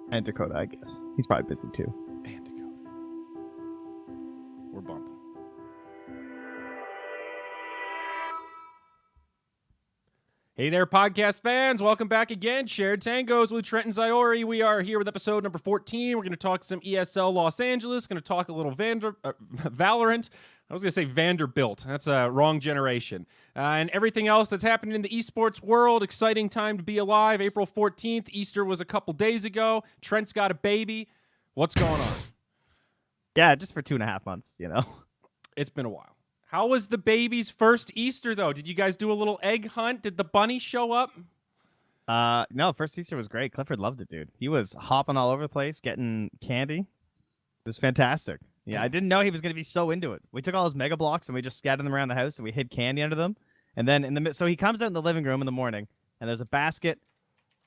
And Dakota, I guess. He's probably busy too. And Dakota. We're bumping. Hey there, podcast fans. Welcome back again. Shared Tangos with Trent and Ziori. We are here with episode number 14. We're going to talk some ESL Los Angeles. Going to talk a little Valorant. I was going to say Vanderbilt. That's a wrong generation. And everything else that's happening in the esports world. Exciting time to be alive. April 14th. Easter was a couple days ago. Trent's got a baby. What's going on? Yeah, just for 2.5 months, you know. It's been a while. How was the baby's first Easter, though? Did you guys do a little egg hunt? Did the bunny show up? No, first Easter was great. Clifford loved it, dude. He was hopping all over the place, getting candy. It was fantastic. Yeah, I didn't know he was going to be so into it. We took all his Mega Blocks and we just scattered them around the house and we hid candy under them. And then so he comes out in the living room in the morning and there's a basket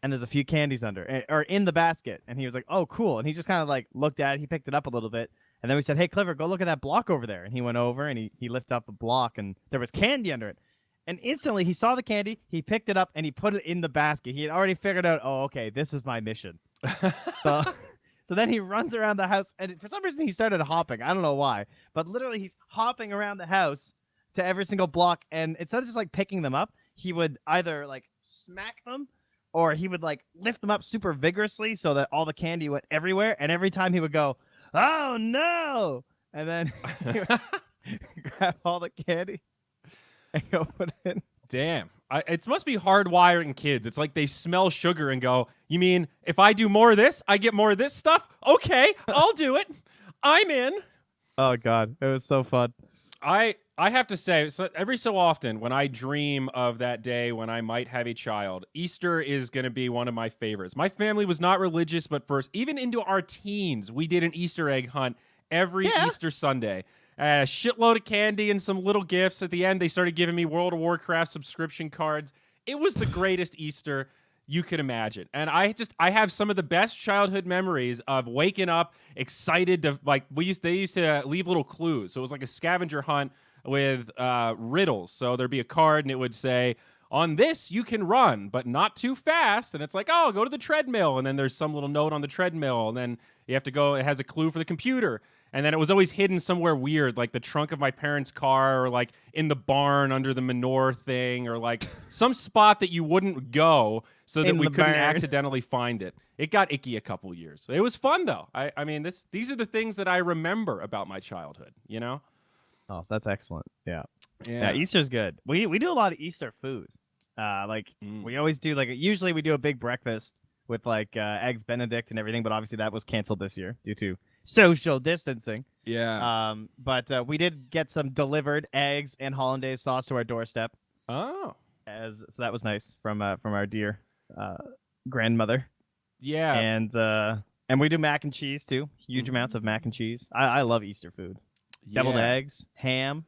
and there's a few candies under or in the basket. And he was like, "Oh, cool." And he just kind of like looked at it. He picked it up a little bit. And then we said, "Hey, Clifford, go look at that block over there." And he went over and he lifted up a block and there was candy under it. And instantly he saw the candy, he picked it up and he put it in the basket. He had already figured out, "Oh, okay, this is my mission." So then he runs around the house and for some reason he started hopping. I don't know why, but literally he's hopping around the house to every single block. And instead of just like picking them up, he would either like smack them or he would like lift them up super vigorously so that all the candy went everywhere. And every time he would go, "Oh no!" And then he would grab all the candy and go put it in. Damn. It must be hardwiring kids. It's like they smell sugar and go, "You mean if I do more of this, I get more of this stuff? Okay, I'll do it. I'm in." Oh, God. It was so fun. I have to say, so every so often when I dream of that day when I might have a child, Easter is going to be one of my favorites. My family was not religious, but even into our teens, we did an Easter egg hunt every Easter Sunday. A shitload of candy and some little gifts. At the end, they started giving me World of Warcraft subscription cards. It was the greatest Easter you could imagine. And I have some of the best childhood memories of waking up excited to, like, they used to leave little clues. So it was like a scavenger hunt with riddles. So there'd be a card and it would say, "On this, you can run, but not too fast." And it's like, "Oh, go to the treadmill." And then there's some little note on the treadmill. And then you have to go, it has a clue for the computer. And then it was always hidden somewhere weird, like the trunk of my parents' car or like in the barn under the manure thing or like some spot that you wouldn't go so that we couldn't accidentally find it. It got icky a couple years. It was fun, though. I mean, these are the things that I remember about my childhood, you know? Oh, that's excellent. Yeah, Easter's good. We do a lot of Easter food. We always do usually we do a big breakfast with like eggs Benedict and everything, but obviously that was canceled this year due to social distancing. Yeah. But we did get some delivered eggs and hollandaise sauce to our doorstep. Oh. So that was nice from our dear grandmother. Yeah. And we do mac and cheese too. Huge amounts of mac and cheese. I love Easter food. Yeah. Deviled eggs, ham.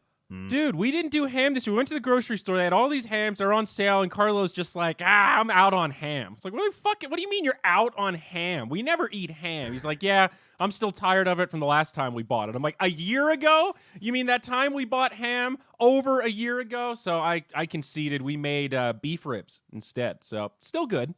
Dude, we didn't do ham this year. We went to the grocery store. They had all these hams. They're on sale, and Carlo's just like, "I'm out on ham." It's like, what do you mean you're out on ham? We never eat ham. He's like, "Yeah, I'm still tired of it from the last time we bought it." I'm like, "A year ago? You mean that time we bought ham over a year ago?" So I conceded. We made beef ribs instead. So still good,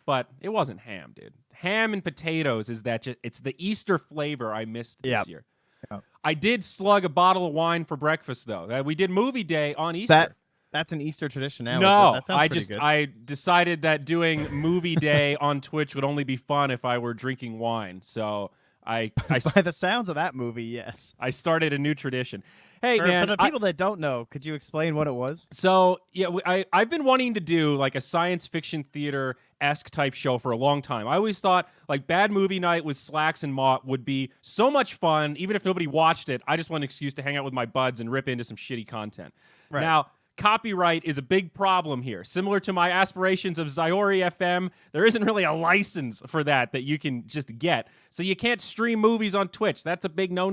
but it wasn't ham, dude. Ham and potatoes it's the Easter flavor I missed this year. Yep. I did slug a bottle of wine for breakfast, though. We did movie day on Easter. That's an Easter tradition now. No, that sounds pretty good. I decided that doing movie day on Twitch would only be fun if I were drinking wine. So I by the sounds of that movie, yes. I started a new tradition. Hey, for the people that don't know, could you explain what it was? So, yeah, I've been wanting to do like a science fiction theater-esque type show for a long time. I always thought like Bad Movie Night with Slacks and Mott would be so much fun, even if nobody watched it. I just want an excuse to hang out with my buds and rip into some shitty content. Right. Now, copyright is a big problem here. Similar to my aspirations of Ziori FM, there isn't really a license for that you can just get. So you can't stream movies on Twitch. That's a big no.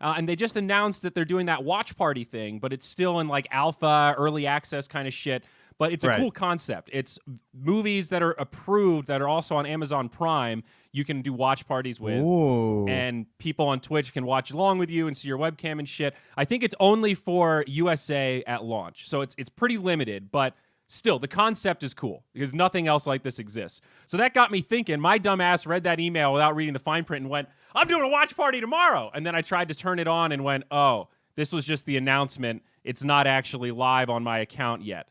And they just announced that they're doing that watch party thing, but it's still in like alpha, early access kind of shit. But it's a cool concept. It's movies that are approved that are also on Amazon Prime. You can do watch parties with. Ooh. And people on Twitch can watch along with you and see your webcam and shit. I think it's only for USA at launch. So it's pretty limited, but Still, the concept is cool because nothing else like this exists. So that got me thinking. My dumb ass read that email without reading the fine print and went, I'm doing a watch party tomorrow. And then I tried to turn it on and went, oh, this was just the announcement. It's not actually live on my account yet.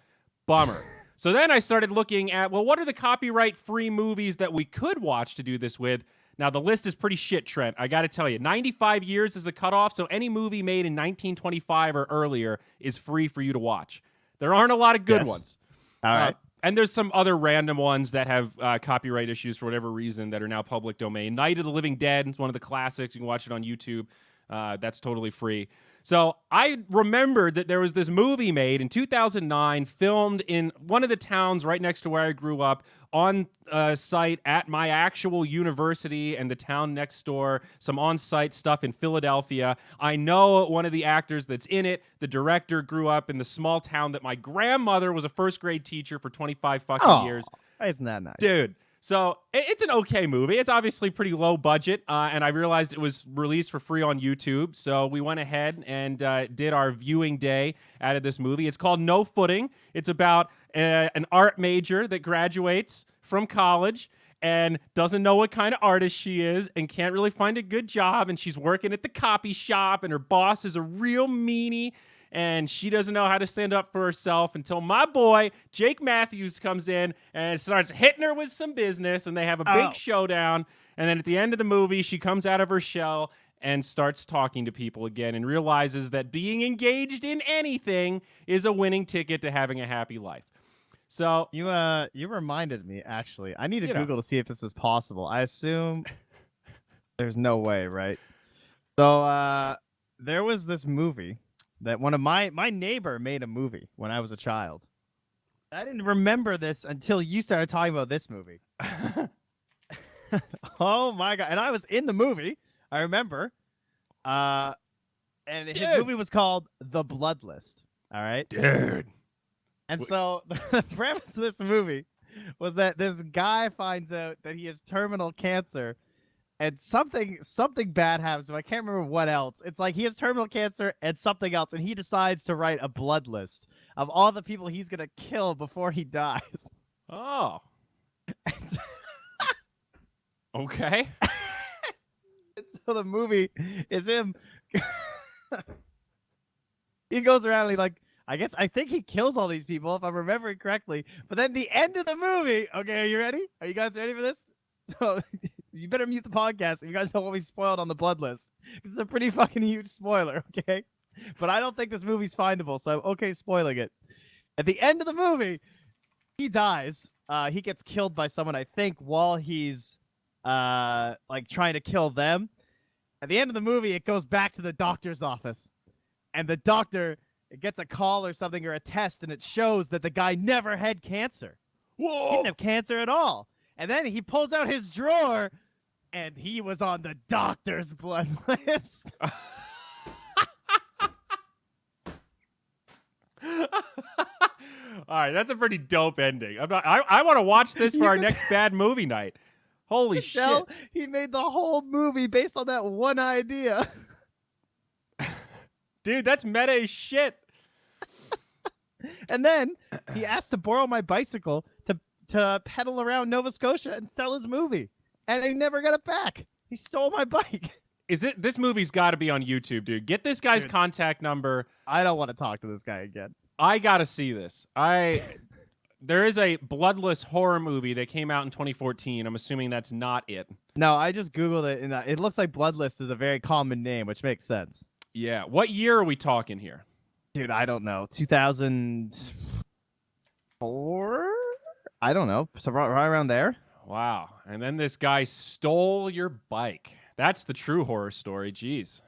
Bummer. So then I started looking at, well, what are the copyright-free movies that we could watch to do this with? Now, the list is pretty shit, Trent. I got to tell you, 95 years is the cutoff, so any movie made in 1925 or earlier is free for you to watch. There aren't a lot of good ones. All right. And there's some other random ones that have copyright issues for whatever reason that are now public domain. Night of the Living Dead is one of the classics. You can watch it on YouTube. That's totally free. So I remembered that there was this movie made in 2009, filmed in one of the towns right next to where I grew up, on site at my actual university and the town next door, some on-site stuff in Philadelphia. I know one of the actors that's in it. The director grew up in the small town that my grandmother was a first-grade teacher for 25 fucking years. Isn't that nice? Dude. So it's an okay movie. It's obviously pretty low budget, and I realized it was released for free on YouTube. So we went ahead and did our viewing day out of this movie. It's called No Footing. It's about an art major that graduates from college and doesn't know what kind of artist she is and can't really find a good job. And she's working at the copy shop, and her boss is a real meanie. And she doesn't know how to stand up for herself until my boy, Jake Matthews, comes in and starts hitting her with some business, and they have a big showdown. And then at the end of the movie, she comes out of her shell and starts talking to people again and realizes that being engaged in anything is a winning ticket to having a happy life. So you reminded me, actually. I need to Google to see if this is possible. I assume there's no way, right? So there was this movie that one of my neighbor made a movie when I was a child. I didn't remember this until you started talking about this movie. Oh my God. And I was in the movie, I remember. And his movie was called The Blood List. All right? Dude. And so the premise of this movie was that this guy finds out that he has terminal cancer, and something bad happens to him. I can't remember what else. It's like he has terminal cancer and something else, and he decides to write a blood list of all the people he's going to kill before he dies. Oh. Okay. And so the movie is him. He goes around and I think he kills all these people, if I'm remembering correctly. But then the end of the movie, okay, are you ready? Are you guys ready for this? So you better mute the podcast if you guys don't want me spoiled on the blood list. This is a pretty fucking huge spoiler, okay? But I don't think this movie's findable, so I'm okay spoiling it. At the end of the movie, he dies. He gets killed by someone, I think, while he's trying to kill them. At the end of the movie, it goes back to the doctor's office. And the doctor gets a call or something or a test, and it shows that the guy never had cancer. Whoa! He didn't have cancer at all. And then he pulls out his drawer, and he was on the doctor's blood list. All right, that's a pretty dope ending. I want to watch this for our next bad movie night. Holy shit. He made the whole movie based on that one idea. Dude, that's meta as shit. And then he asked to borrow my bicycle to pedal around Nova Scotia and sell his movie. And he never got it back. He stole my bike. This movie's got to be on YouTube, dude. Get this guy's contact number. I don't want to talk to this guy again. I got to see this. There is a bloodless horror movie that came out in 2014. I'm assuming that's not it. No, I just Googled it, and it looks like Bloodless is a very common name, which makes sense. Yeah. What year are we talking here? Dude, I don't know. 2004? I don't know. So right around there. Wow. And then this guy stole your bike. That's the true horror story. Jeez.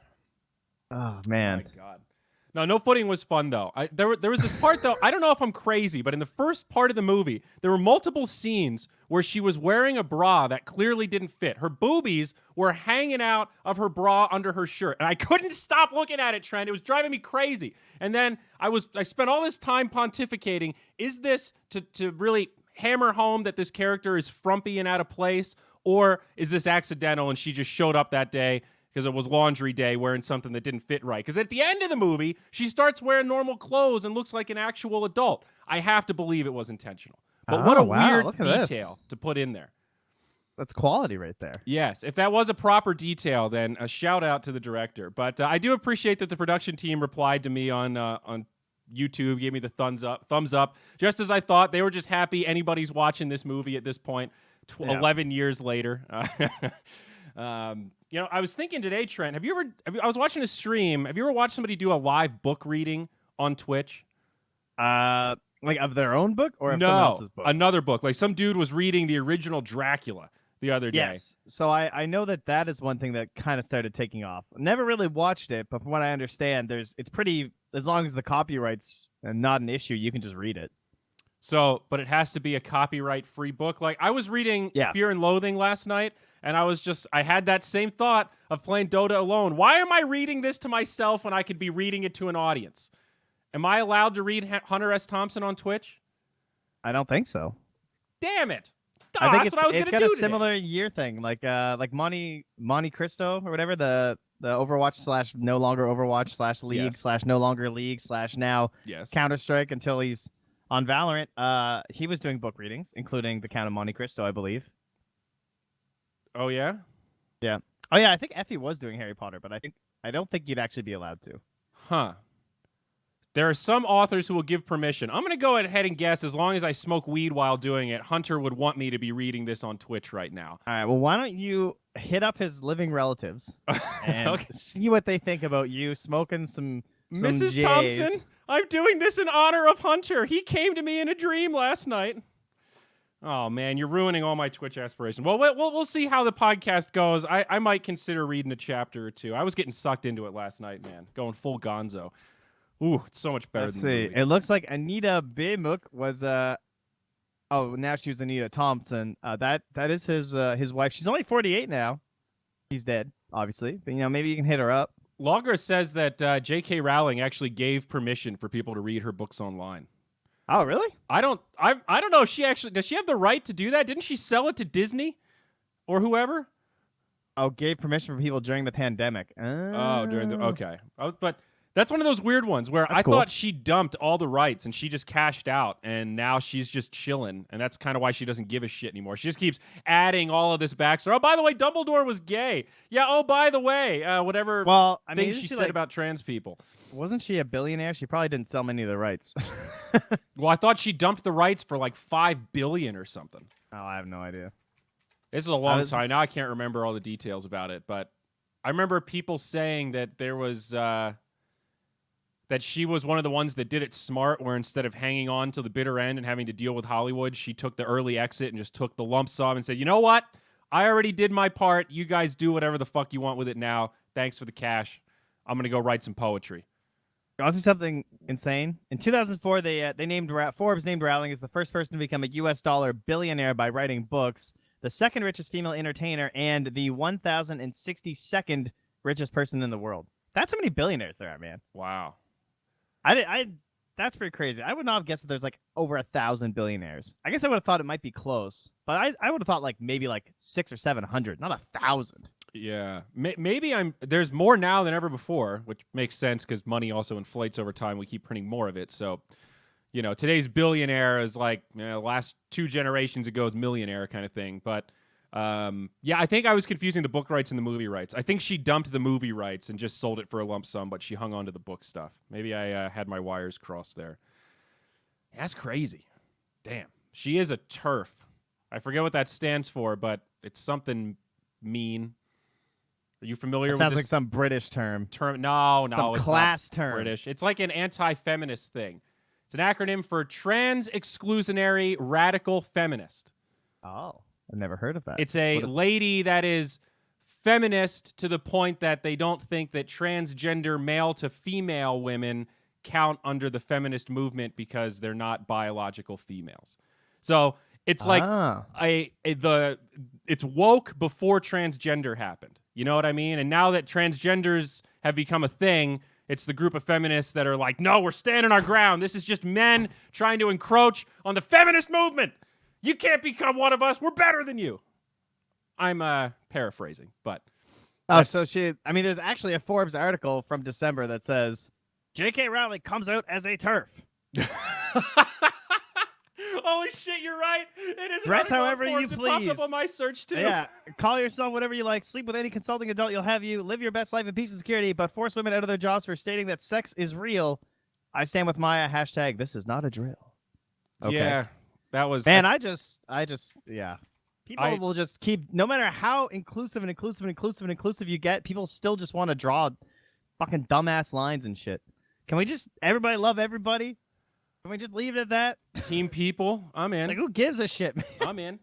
Oh, man. Oh, my God. No Footing was fun, though. There was this part, though. I don't know if I'm crazy, but in the first part of the movie, there were multiple scenes where she was wearing a bra that clearly didn't fit. Her boobies were hanging out of her bra under her shirt, and I couldn't stop looking at it, Trent. It was driving me crazy. And then I spent all this time pontificating. Is this to really hammer home that this character is frumpy and out of place, or is this accidental and she just showed up that day because it was laundry day wearing something that didn't fit right? Because at the end of the movie, she starts wearing normal clothes and looks like an actual adult. I have to believe it was intentional. But what a weird detail to put in there. That's quality right there. Yes, if that was a proper detail, then a shout out to the director. But I do appreciate that the production team replied to me on YouTube, gave me the thumbs up, just as I thought. They were just happy anybody's watching this movie at this point, 11 years later. You know, I was thinking today, Trent, I was watching a stream. Have you ever watched somebody do a live book reading on Twitch? Like of their own book or of someone else's book? Another book. Like some dude was reading the original Dracula the other day. Yes. So I know that is one thing that kind of started taking off. Never really watched it, but from what I understand, it's pretty, as long as the copyright's not an issue, you can just read it. So, but it has to be a copyright-free book. Like I was reading Fear and Loathing last night, and I had that same thought of playing Dota alone. Why am I reading this to myself when I could be reading it to an audience? Am I allowed to read Hunter S. Thompson on Twitch? I don't think so. Damn it. I think that's what I was it's gonna got do a similar year thing, like Monte Cristo or whatever, the Overwatch / no longer Overwatch / League / no longer League / now Counter-Strike until he's on Valorant. He was doing book readings, including the Count of Monte Cristo, I believe. Oh yeah? Yeah. Oh yeah, I think Effie was doing Harry Potter, but I don't think you'd actually be allowed to. Huh. There are some authors who will give permission. I'm going to go ahead and guess, as long as I smoke weed while doing it, Hunter would want me to be reading this on Twitch right now. All right, well, why don't you hit up his living relatives and see what they think about you smoking some Mrs. J's. Thompson, I'm doing this in honor of Hunter. He came to me in a dream last night. Oh, man, you're ruining all my Twitch aspirations. Well, we'll see how the podcast goes. I might consider reading a chapter or two. I was getting sucked into it last night, man, going full gonzo. Ooh, it's so much better than the movie. It looks like Anita Bimuk was now she was Anita Thompson. That is his wife. She's only 48 now. He's dead, obviously. But maybe you can hit her up. Logger says that J.K. Rowling actually gave permission for people to read her books online. Oh, really? I don't know if she actually does she have the right to do that? Didn't she sell it to Disney or whoever? Oh, gave permission for people during the pandemic. Oh, during the okay. But that's one of those weird ones where I thought she dumped all the rights and she just cashed out and now she's just chilling. And that's kind of why she doesn't give a shit anymore. She just keeps adding all of this backstory. Oh, by the way, Dumbledore was gay. Yeah, oh, by the way, whatever thing she said about trans people. Wasn't she a billionaire? She probably didn't sell many of the rights. Well, I thought she dumped the rights for like $5 billion or something. Oh, I have no idea. This is a long time. Now I can't remember all the details about it, but I remember people saying that there was... that she was one of the ones that did it smart, where instead of hanging on to the bitter end and having to deal with Hollywood, she took the early exit and just took the lump sum and said, you know what? I already did my part. You guys do whatever the fuck you want with it now. Thanks for the cash. I'm going to go write some poetry. I'll see something insane. In 2004, Forbes named Rowling as the first person to become a U.S. dollar billionaire by writing books, the second richest female entertainer, and the 1,062nd richest person in the world. That's how many billionaires there are, man. Wow. That's pretty crazy. I would not have guessed that there's like over 1,000 billionaires. I guess I would have thought it might be close, but I would have thought maybe 600 or 700, not 1,000. Yeah, maybe there's more now than ever before, which makes sense because money also inflates over time. We keep printing more of it, so today's billionaire is like last 2 generations ago's millionaire kind of thing. But yeah, I think I was confusing the book rights and the movie rights. I think she dumped the movie rights and just sold it for a lump sum, but she hung on to the book stuff. Maybe I had my wires crossed there. That's crazy. Damn. She is a TERF. I forget what that stands for, but it's something mean. Are you familiar with this? Sounds like some British term. No, some it's class not term. British. It's like an anti-feminist thing. It's an acronym for trans-exclusionary radical feminist. Oh. I've never heard of that. It's a lady that is feminist to the point that they don't think that transgender male to female women count under the feminist movement because they're not biological females. So it's like it's woke before transgender happened. You know what I mean? And now that transgenders have become a thing, it's the group of feminists that are like, no, we're standing our ground. This is just men trying to encroach on the feminist movement. You can't become one of us. We're better than you. I'm paraphrasing, but... Oh, so there's actually a Forbes article from December that says, J.K. Rowling comes out as a TERF. Holy shit, you're right. It is Dress an article on however you Forbes. It popped please. up on my search too. Yeah, call yourself whatever you like. Sleep with any consulting adult you'll have you. Live your best life in peace and security, but force women out of their jobs for stating that sex is real. I stand with Maya. Hashtag this is not a drill. Okay. Yeah, that was Man, yeah. People will just keep, no matter how inclusive you get, people still just want to draw fucking dumbass lines and shit. Can we just, everybody love everybody? Can we just leave it at that? team people. I'm in. Like, who gives a shit, man? I'm in.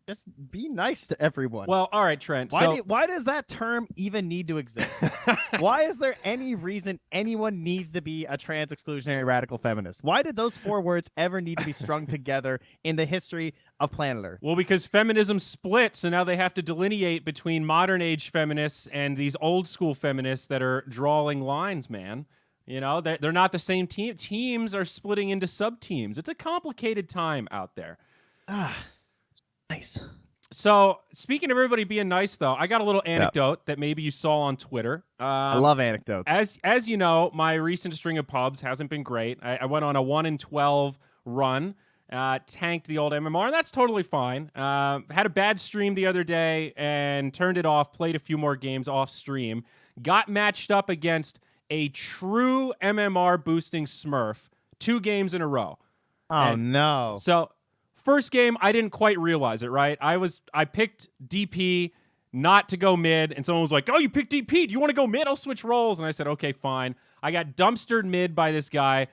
Just be nice to everyone. Well, all right, Trent. Why does that term even need to exist? Why is there any reason anyone needs to be a trans exclusionary radical feminist? Why did those 4 words ever need to be strung together in the history of planet Earth? Well, because feminism split, so now they have to delineate between modern age feminists and these old school feminists that are drawing lines, man. You know, they're not the same team. Teams are splitting into sub-teams. It's a complicated time out there. Nice. So, speaking of everybody being nice, though, I got a little anecdote that maybe you saw on Twitter. I love anecdotes. As you know, my recent string of pubs hasn't been great. I went on a 1-12 run, tanked the old MMR, and that's totally fine. Had a bad stream the other day and turned it off, played a few more games off stream, got matched up against a true MMR boosting smurf 2 games in a row. Oh, no. So, first game, I didn't quite realize it, right? I picked DP not to go mid, and someone was like, oh, you picked DP. Do you want to go mid? I'll switch roles. And I said, okay, fine. I got dumpstered mid by this guy.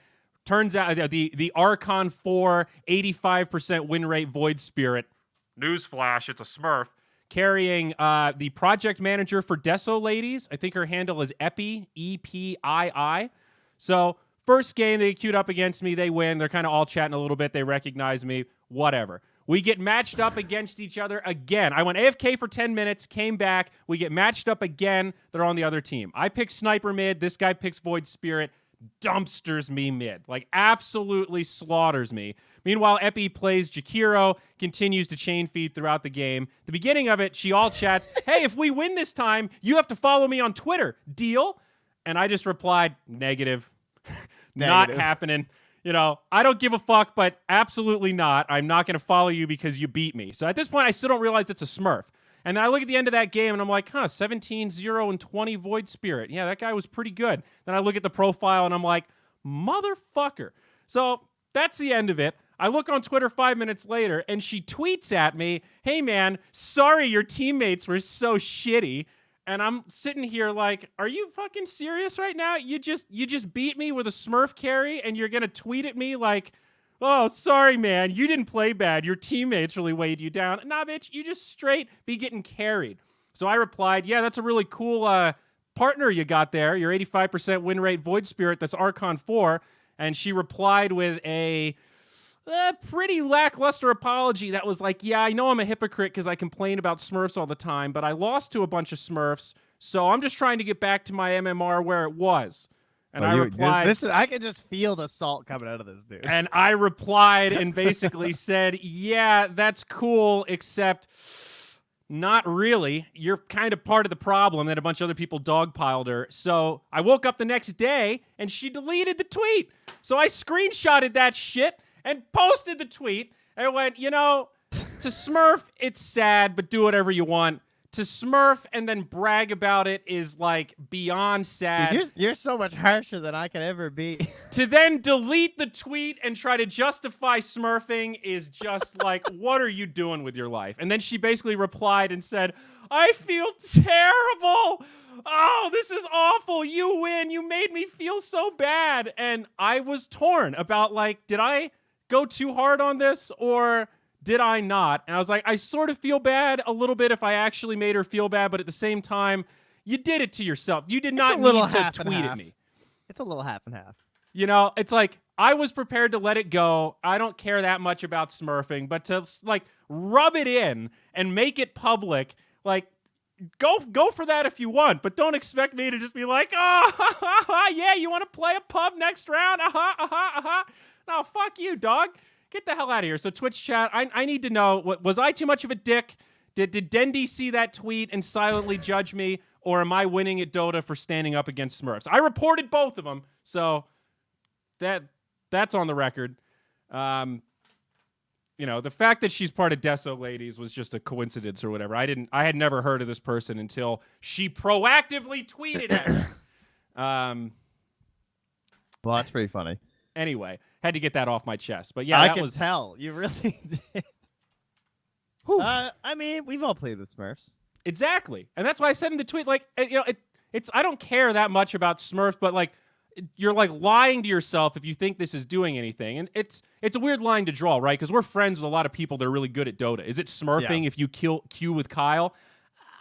Turns out the Archon 4, 85% win rate Void Spirit. Newsflash, it's a smurf. Carrying the project manager for Deso Ladies. I think her handle is Epi, E-P-I-I. So, first game, they queued up against me. They win. They're kind of all chatting a little bit. They recognize me. Whatever. We get matched up against each other again. I went AFK for 10 minutes, came back. We get matched up again. They're on the other team. I pick Sniper mid. This guy picks Void Spirit. Dumpsters me mid. Like, absolutely slaughters me. Meanwhile, Epi plays Jakiro, continues to chain feed throughout the game. The beginning of it, she all chats, hey, if we win this time, you have to follow me on Twitter. Deal? And I just replied, negative. Not happening. You know, I don't give a fuck, but absolutely not. I'm not going to follow you because you beat me. So at this point, I still don't realize it's a smurf. And then I look at the end of that game, and I'm like, 17, 0, and 20 Void Spirit. Yeah, that guy was pretty good. Then I look at the profile, and I'm like, motherfucker. So that's the end of it. I look on Twitter 5 minutes later, and she tweets at me, hey, man, sorry your teammates were so shitty. And I'm sitting here like, are you fucking serious right now? You just beat me with a smurf carry, and you're going to tweet at me like, oh, sorry, man, you didn't play bad. Your teammates really weighed you down. Nah, bitch, you just straight be getting carried. So I replied, yeah, that's a really cool partner you got there. Your 85% win rate Void Spirit, that's Archon 4. And she replied with a pretty lackluster apology that was like, yeah, I know I'm a hypocrite because I complain about Smurfs all the time, but I lost to a bunch of Smurfs, so I'm just trying to get back to my MMR where it was. And I replied... I can just feel the salt coming out of this, dude. And I replied and basically said, yeah, that's cool, except not really. You're kind of part of the problem that a bunch of other people dogpiled her. So I woke up the next day, and she deleted the tweet. So I screenshotted that shit and posted the tweet and went, you know, to Smurf, it's sad, but do whatever you want. To Smurf and then brag about it is like beyond sad. Dude, you're so much harsher than I could ever be. To then delete the tweet and try to justify smurfing is just like, what are you doing with your life? And then she basically replied and said, I feel terrible. Oh, this is awful. You win. You made me feel so bad. And I was torn about like, did I go too hard on this or did I not? And I was like, I sort of feel bad a little bit if I actually made her feel bad, but at the same time, you did it to yourself. You did not need to tweet at me. It's a little half and half. You know, it's like, I was prepared to let it go. I don't care that much about smurfing, but to like rub it in and make it public, like, go for that if you want, but don't expect me to just be like, oh, yeah, you want to play a pub next round? No, fuck you, dog. Get the hell out of here. So Twitch chat, I need to know, was I too much of a dick? Did Dendy see that tweet and silently judge me? Or am I winning at Dota for standing up against Smurfs? I reported both of them, so that's on the record. the fact that she's part of Deso Ladies was just a coincidence or whatever. I had never heard of this person until she proactively tweeted at me. Well, that's pretty funny. Anyway, had to get that off my chest. But yeah, I that can was tell. You really did. Whew. I mean, we've all played the Smurfs. Exactly. And that's why I said in the tweet, like, it's I don't care that much about Smurfs, but like you're like lying to yourself if you think this is doing anything. And it's a weird line to draw, right? Because we're friends with a lot of people that are really good at Dota. Is it smurfing if you queue with Kyle?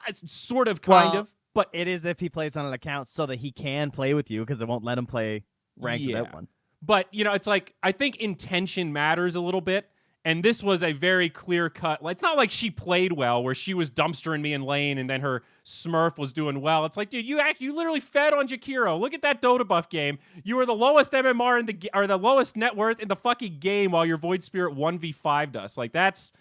It's sort of, kind of. But it is if he plays on an account so that he can play with you because it won't let him play ranked without one. But, it's like, I think intention matters a little bit. And this was a very clear cut. It's not like she played well where she was dumpstering me in lane and then her Smurf was doing well. It's like, dude, you literally fed on Jakiro. Look at that Dota buff game. You were the lowest MMR or the lowest net worth in the fucking game while your Void Spirit 1v5'd us. Like that's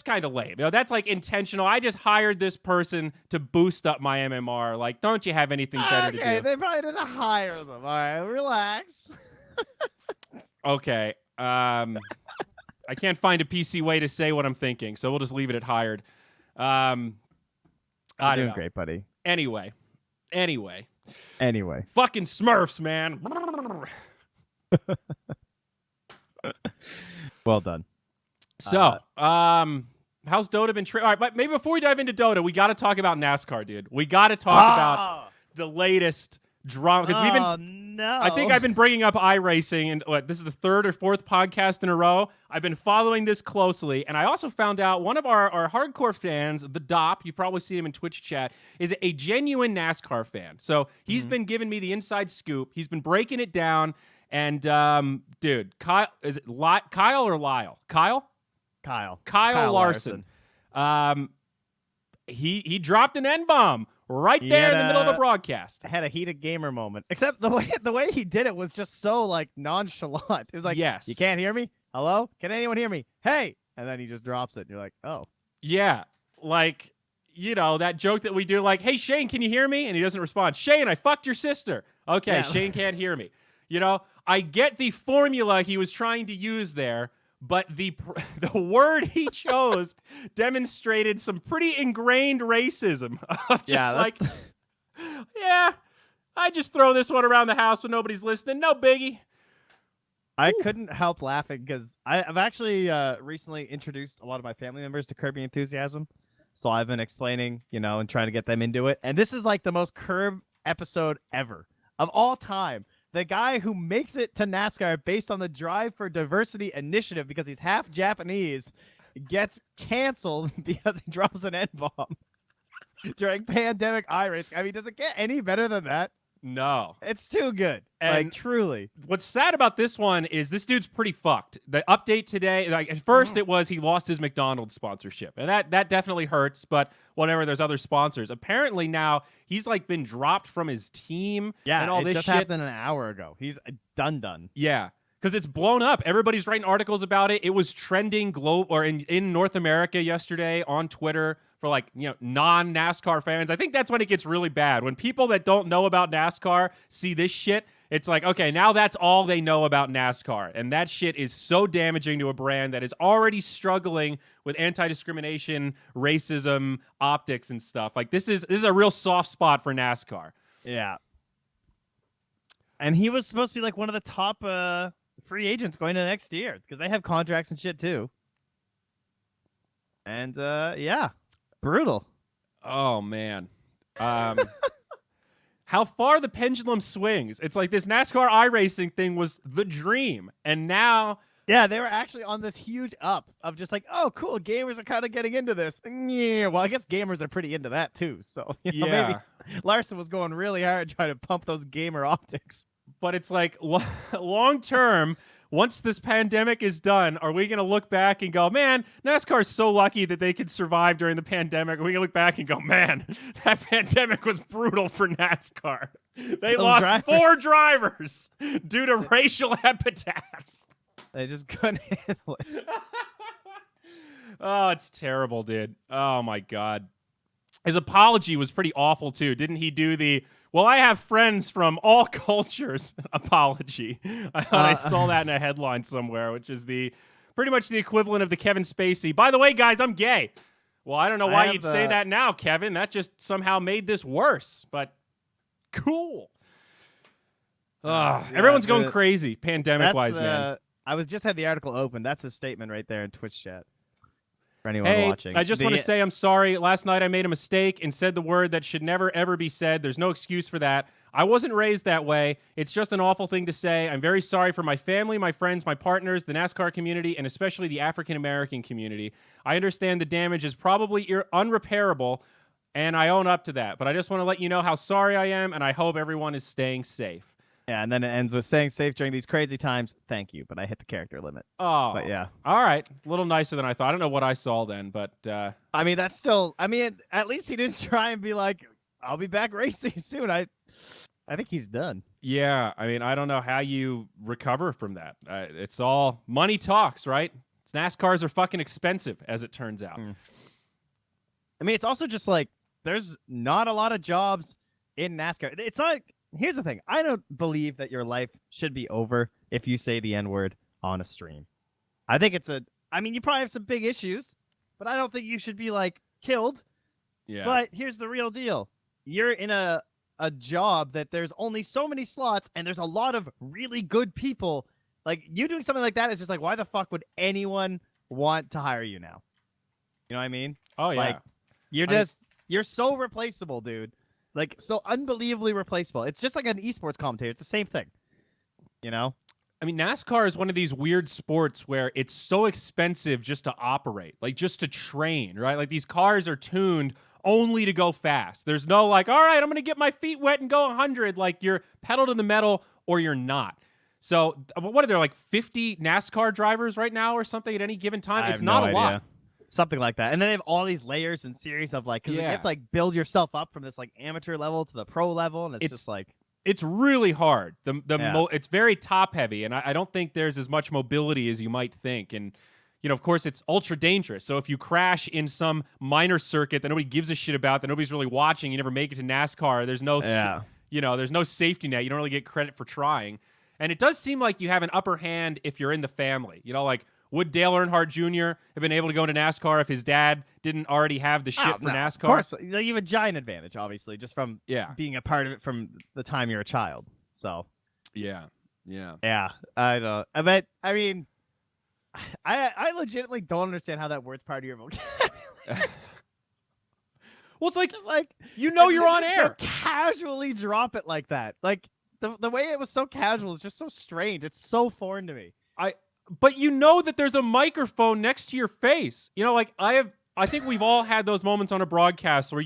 kind of lame. That's like intentional. I just hired this person to boost up my MMR. Like, don't you have anything better to do? Okay, they probably didn't hire them. All right, relax. Okay. I can't find a PC way to say what I'm thinking, so we'll just leave it at hired. I don't know. Great, buddy. Anyway. Fucking Smurfs, man. Well done. So, how's Dota been? All right, but maybe before we dive into Dota, we got to talk about NASCAR, dude. We got to talk about the latest drama because we've been. No. I think I've been bringing up iracing, and this is the third or fourth podcast in a row. I've been following this closely, and I also found out one of our hardcore fans, the Dop, you've probably seen him in Twitch chat, is a genuine NASCAR fan. So he's been giving me the inside scoop. He's been breaking it down, and dude, Kyle, is it Kyle or Lyle? Kyle Larson. He dropped an N-bomb right there in the middle of the broadcast. Had a heated gamer moment. Except the way he did it was just so like nonchalant. It was like, yes. You can't hear me? Hello? Can anyone hear me? Hey! And then he just drops it. And you're like, oh. Yeah. Like, that joke that we do, like, hey, Shane, can you hear me? And he doesn't respond. Shane, I fucked your sister. Okay, yeah. Shane can't hear me. I get the formula he was trying to use there, but the word he chose demonstrated some pretty ingrained racism. I just throw this one around the house when nobody's listening. No biggie. I couldn't help laughing because I've actually recently introduced a lot of my family members to Kirby Enthusiasm. So I've been explaining, and trying to get them into it. And this is like the most Curb episode ever of all time. The guy who makes it to NASCAR based on the Drive for Diversity initiative because he's half Japanese gets canceled because he drops an N-bomb during pandemic iracing. I mean, does it get any better than that? No. It's too good. And truly. What's sad about this one is this dude's pretty fucked. The update today, at first it was he lost his McDonald's sponsorship. And that definitely hurts, but whatever, there's other sponsors. Apparently now he's been dropped from his team and all this shit. Yeah, it just happened an hour ago. He's done. Yeah. Because it's blown up. Everybody's writing articles about it. It was trending in North America yesterday on Twitter for non-NASCAR fans. I think that's when it gets really bad. When people that don't know about NASCAR see this shit, it's like, okay, now that's all they know about NASCAR. And that shit is so damaging to a brand that is already struggling with anti-discrimination, racism, optics, and stuff. Like this is a real soft spot for NASCAR. Yeah. And he was supposed to be like one of the top free agents going into next year because they have contracts and shit too. And brutal. Oh man. How far the pendulum swings. It's like this NASCAR iRacing thing was the dream, and now they were actually on this huge up of just like, oh cool, gamers are kind of getting into this. Yeah, well, I guess gamers are pretty into that too, so maybe Larson was going really hard trying to pump those gamer optics. But it's like long term, once this pandemic is done, are we going to look back and go, man, NASCAR's so lucky that they could survive during the pandemic? Are we going to look back and go, man, that pandemic was brutal for NASCAR. They lost 4 drivers due to racial epitaphs. They just couldn't handle it. Oh, it's terrible, dude. Oh, my God. His apology was pretty awful, too. Didn't he do the... Well, I have friends from all cultures apology. I thought I saw that in a headline somewhere, which is the pretty much the equivalent of the Kevin Spacey. By the way, guys, I'm gay. Well, I don't know why you'd say that now, Kevin. That just somehow made this worse, but cool. Everyone's going crazy pandemic-wise, man. I just had the article open. That's his statement right there in Twitch chat. For anyone watching. I just want to say I'm sorry. Last night I made a mistake and said the word that should never, ever be said. There's no excuse for that. I wasn't raised that way. It's just an awful thing to say. I'm very sorry for my family, my friends, my partners, the NASCAR community, and especially the African-American community. I understand the damage is probably unrepairable, and I own up to that. But I just want to let you know how sorry I am, and I hope everyone is staying safe. Yeah, and then it ends with staying safe during these crazy times. Thank you, but I hit the character limit. Oh, but yeah. All right, a little nicer than I thought. I don't know what I saw then, but I mean, that's still. I mean, at least he didn't try and be like, "I'll be back racing soon." I think he's done. Yeah, I mean, I don't know how you recover from that. It's all money talks, right? NASCARs are fucking expensive, as it turns out. I mean, it's also just like there's not a lot of jobs in NASCAR. It's not. Here's the thing. I don't believe that your life should be over if you say the N-word on a stream. I think I mean, you probably have some big issues, but I don't think you should be, like, killed. Yeah. But here's the real deal. You're in a job that there's only so many slots, and there's a lot of really good people. Like, you doing something like that is just like, why the fuck would anyone want to hire you now? You know what I mean? Oh, yeah. Like, you're so replaceable, dude. Like, so unbelievably replaceable. It's just like an esports commentator. It's the same thing. You know? I mean, NASCAR is one of these weird sports where it's so expensive just to operate, like just to train, right? Like these cars are tuned only to go fast. There's no like, all right, I'm going to get my feet wet and go 100. Like you're pedal to the metal or you're not. So what are there, like 50 NASCAR drivers right now or something at any given time? It's not a lot. Something like that. And then they have all these layers and series of like, because you have to like build yourself up from this like amateur level to the pro level, and it's just like it's really hard. It's very top heavy, and I don't think there's as much mobility as you might think. And you know, of course, it's ultra dangerous. So if you crash in some minor circuit that nobody gives a shit about, that nobody's really watching, you never make it to NASCAR. There's no, there's no safety net. You don't really get credit for trying. And it does seem like you have an upper hand if you're in the family. You know, like. Would Dale Earnhardt Jr. have been able to go into NASCAR if his dad didn't already have the shit for NASCAR? Of course. You have a giant advantage, obviously, just from being a part of it from the time you're a child. So, yeah. I know. But I mean, I legitimately don't understand how that word's part of your vocabulary. Well, it's like, just like you're on air. So casually drop it like that. Like the way it was so casual is just so strange. It's so foreign to me. But you know that there's a microphone next to your face. You know, like I think we've all had those moments on a broadcast where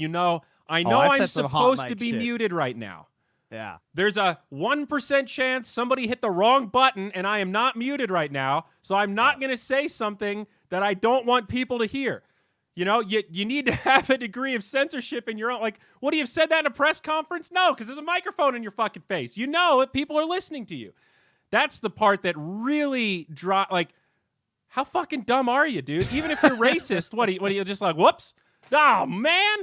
I'm supposed to be muted right now. Yeah. There's a 1% chance somebody hit the wrong button and I am not muted right now, so I'm not going to say something that I don't want people to hear. You know, you need to have a degree of censorship in your own. Like, would you have said that in a press conference? No, because there's a microphone in your fucking face. You know that people are listening to you. That's the part that really like, how fucking dumb are you, dude? Even if you're racist, what are you just like, whoops? Oh, man.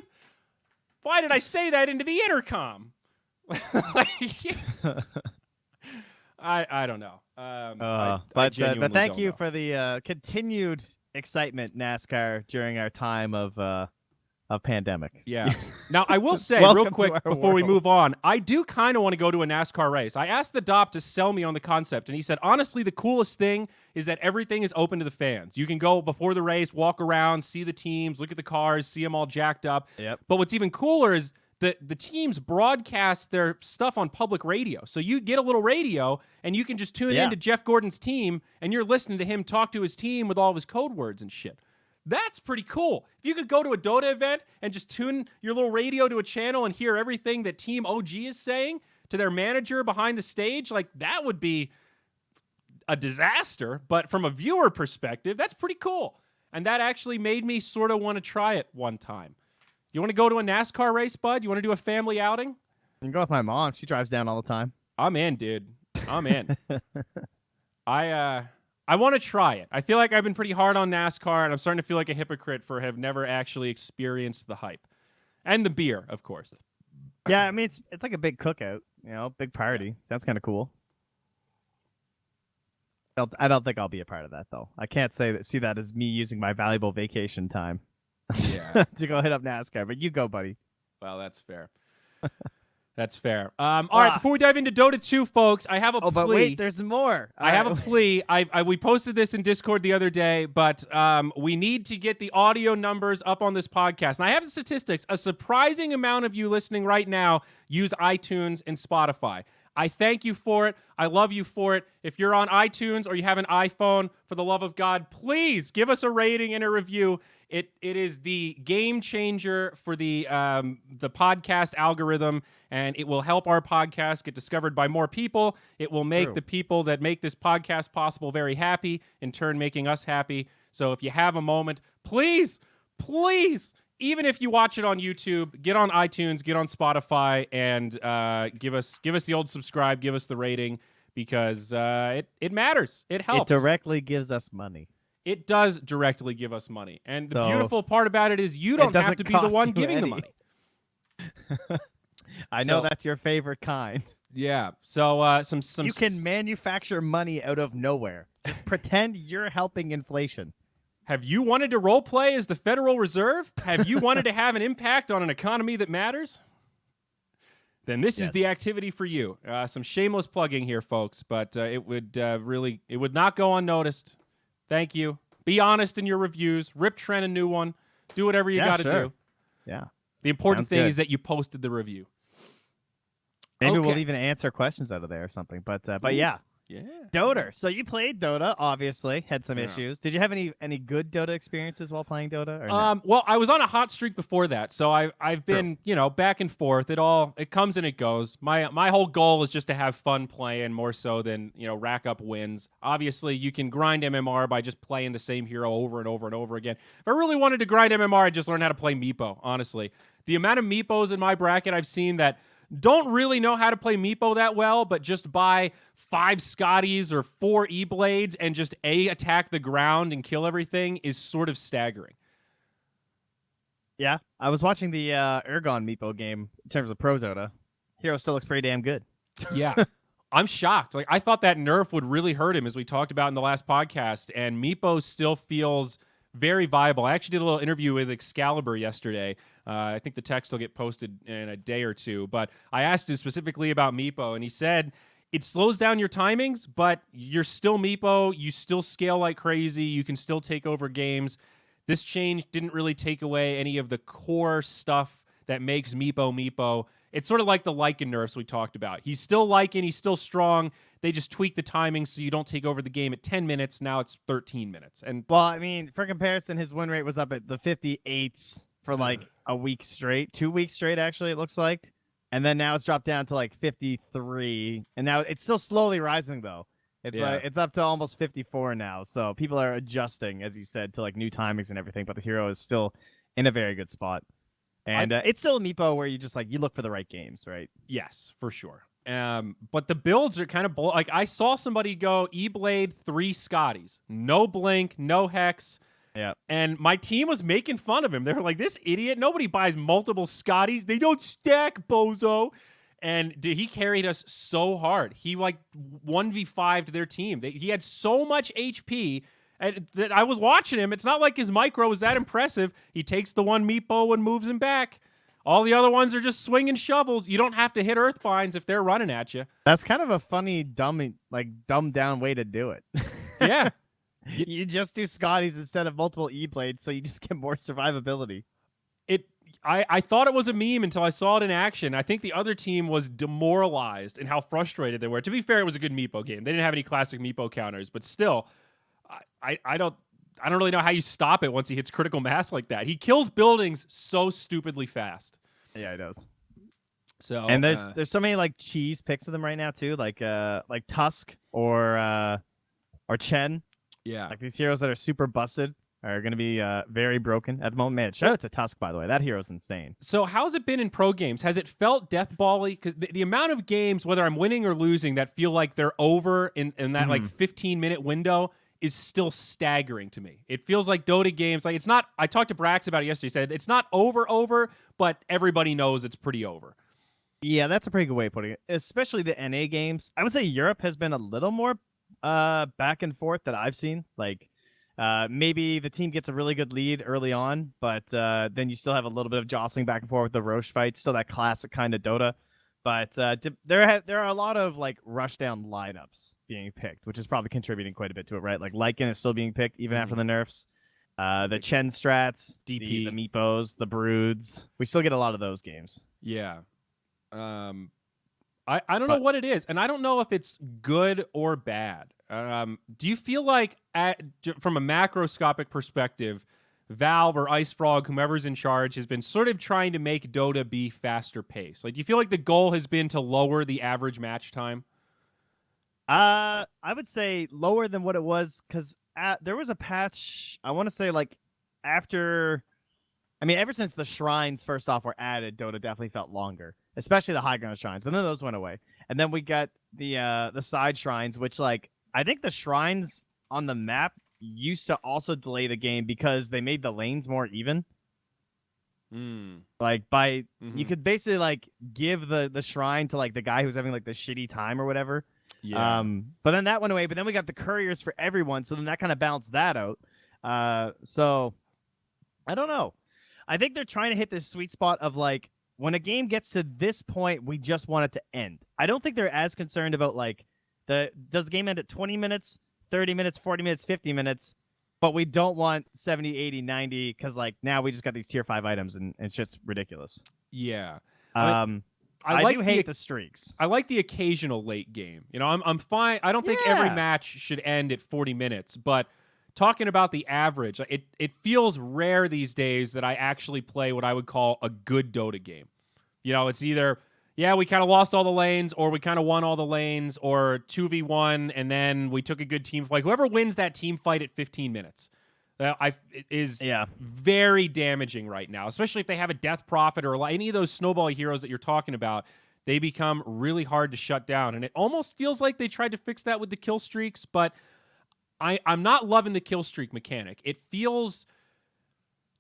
Why did I say that into the intercom? I don't know. But thank you for the continued excitement, NASCAR, during our time of pandemic. Yeah. Now, I will say real quick before we move on, I do kind of want to go to a NASCAR race. I asked the Dop to sell me on the concept, and he said, honestly, the coolest thing is that everything is open to the fans. You can go before the race, walk around, see the teams, look at the cars, see them all jacked up. Yep. But what's even cooler is the teams broadcast their stuff on public radio. So you get a little radio, and you can just tune into Jeff Gordon's team, and you're listening to him talk to his team with all of his code words and shit. That's pretty cool. If you could go to a Dota event and just tune your little radio to a channel and hear everything that Team OG is saying to their manager behind the stage, like that would be a disaster. But from a viewer perspective, that's pretty cool. And that actually made me sort of want to try it one time. You want to go to a NASCAR race, bud? You want to do a family outing? You can go with my mom. She drives down all the time. I'm in, dude. I'm in. I want to try it. I feel like I've been pretty hard on NASCAR, and I'm starting to feel like a hypocrite for have never actually experienced the hype. And the beer, of course. Yeah, I mean, it's like a big cookout, you know, big party. Sounds kind of cool. I don't think I'll be a part of that though. I can't see that as me using my valuable vacation time Yeah. to go hit up NASCAR. But you go, buddy. Well, that's fair. That's fair. All right, before we dive into Dota 2, folks, I have a plea. But wait, there's more. I have a plea. We posted this in Discord the other day, but we need to get the audio numbers up on this podcast. And I have the statistics. A surprising amount of you listening right now use iTunes and Spotify. I thank you for it. I love you for it. If you're on iTunes or you have an iPhone, for the love of God, please give us a rating and a review. It is the game changer for the podcast algorithm, and it will help our podcast get discovered by more people. It will make the people that make this podcast possible very happy, in turn making us happy. So if you have a moment, please, even if you watch it on YouTube, get on iTunes, get on Spotify, and give us the old subscribe, give us the rating, because it matters. It helps. It directly gives us money. It does directly give us money. And the beautiful part about it is you don't have to be the one giving the money. I know that's your favorite kind. Yeah. So some you can manufacture money out of nowhere. Just pretend you're helping inflation. Have you wanted to role play as the Federal Reserve? Have you wanted to have an impact on an economy that matters? Then this is the activity for you. Some shameless plugging here, folks, but it would not go unnoticed. Thank you. Be honest in your reviews. Rip Trent a new one. Do whatever you got to do. Yeah. The important thing is that you posted the review. Maybe we'll even answer questions out of there or something. But yeah. Yeah. Dota. So you played Dota, obviously. Had some issues. Did you have any good Dota experiences while playing Dota? Or no? Well, I was on a hot streak before that, so I've been back and forth. It comes and it goes. My whole goal is just to have fun playing more so than rack up wins. Obviously, you can grind MMR by just playing the same hero over and over and over again. If I really wanted to grind MMR, I'd just learn how to play meepo. Honestly, the amount of meepos in my bracket I've seen that don't really know how to play meepo that well, but just buy 5 Scotties or 4 E-Blades and just attack the ground and kill everything is sort of staggering. Yeah, I was watching the Ergon meepo game in terms of Pro Dota. Hero still looks pretty damn good. Yeah, I'm shocked. Like I thought that nerf would really hurt him, as we talked about in the last podcast, and meepo still feels very viable. I actually did a little interview with Excalibur yesterday. I think the text will get posted in a day or two, but I asked him specifically about meepo, and he said it slows down your timings, but you're still meepo. You still scale like crazy. You can still take over games. This change didn't really take away any of the core stuff that makes meepo. It's sort of like the Lycan nerfs we talked about. He's still Lycan. He's still strong. They just tweak the timing so you don't take over the game at 10 minutes. Now it's 13 minutes. And well, I mean, for comparison, his win rate was up at the 58s for like a week straight, 2 weeks straight, actually, it looks like. And then now it's dropped down to like 53. And now it's still slowly rising, though. It's up to almost 54 now. So people are adjusting, as you said, to like new timings and everything. But the hero is still in a very good spot. And it's still a meepo where you just you look for the right games, right? Yes, for sure. But the builds are kind of like I saw somebody go E-Blade 3 Scotties, no blink, no hex. Yeah. And my team was making fun of him. They were like, this idiot, nobody buys multiple Scotties. They don't stack, bozo. And dude, he carried us so hard. He 1v5'd their team. He had so much HP that I was watching him. It's not like his micro was that impressive. He takes the one meepo and moves him back. All the other ones are just swinging shovels. You don't have to hit Earthbinds if they're running at you. That's kind of a funny, dumbed down way to do it. Yeah. You just do Scotties instead of multiple E-Blades, so you just get more survivability. I thought it was a meme until I saw it in action. I think the other team was demoralized in how frustrated they were. To be fair, it was a good meepo game. They didn't have any classic meepo counters, but still, I don't really know how you stop it once he hits critical mass like that. He kills buildings so stupidly fast. Yeah, he does. So and there's so many cheese picks of them right now too, like Tusk or Chen. Yeah, these heroes that are super busted are going to be very broken at the moment. Man, shout out to Tusk, by the way. That hero's insane. So how's it been in pro games? Has it felt deathball-y? Because the amount of games, whether I'm winning or losing, that feel like they're over in that 15-minute window is still staggering to me. It feels like Dota games, it's not, I talked to Brax about it yesterday, he said it's not over, but everybody knows it's pretty over. Yeah, that's a pretty good way of putting it, especially the NA games. I would say Europe has been a little more back and forth that I've seen. Like, maybe the team gets a really good lead early on, but then you still have a little bit of jostling back and forth with the Roche fight. Still that classic kind of Dota. But there are a lot of like rush down lineups being picked, which is probably contributing quite a bit to it, right? Like Lycan is still being picked even after the nerfs. The Chen strats, DP, the meepos, the broods. We still get a lot of those games. Yeah. I don't know what it is, and I don't know if it's good or bad. Do you feel like, from a macroscopic perspective, Valve or Ice Frog, whomever's in charge, has been sort of trying to make Dota be faster paced? Like, do you feel like the goal has been to lower the average match time? I would say lower than what it was, because there was a patch, I want to say, like, after... I mean, ever since the shrines first off were added, Dota definitely felt longer, especially the high ground shrines. But then those went away, and then we got the side shrines, which, like, I think the shrines on the map used to also delay the game because they made the lanes more even. Like you could basically like give the shrine to like the guy who's having like the shitty time or whatever. Yeah. But then that went away. But then we got the couriers for everyone, so then that kind of balanced that out. So I don't know. I think they're trying to hit this sweet spot of like, when a game gets to this point, we just want it to end. I don't think they're as concerned about like does the game end at 20 minutes, 30 minutes, 40 minutes, 50 minutes, but we don't want 70, 80, 90 because like now we just got these tier 5 items and it's just ridiculous. Yeah. I do hate the streaks. I like the occasional late game. You know, I'm fine. I don't think every match should end at 40 minutes, but talking about the average, it feels rare these days that I actually play what I would call a good Dota game. You know, it's either, yeah, we kind of lost all the lanes, or we kind of won all the lanes, or 2v1, and then we took a good team fight. Whoever wins that team fight at 15 minutes is very damaging right now, especially if they have a Death Prophet or any of those snowball heroes that you're talking about. They become really hard to shut down, and it almost feels like they tried to fix that with the kill streaks, but I'm not loving the kill streak mechanic. It feels...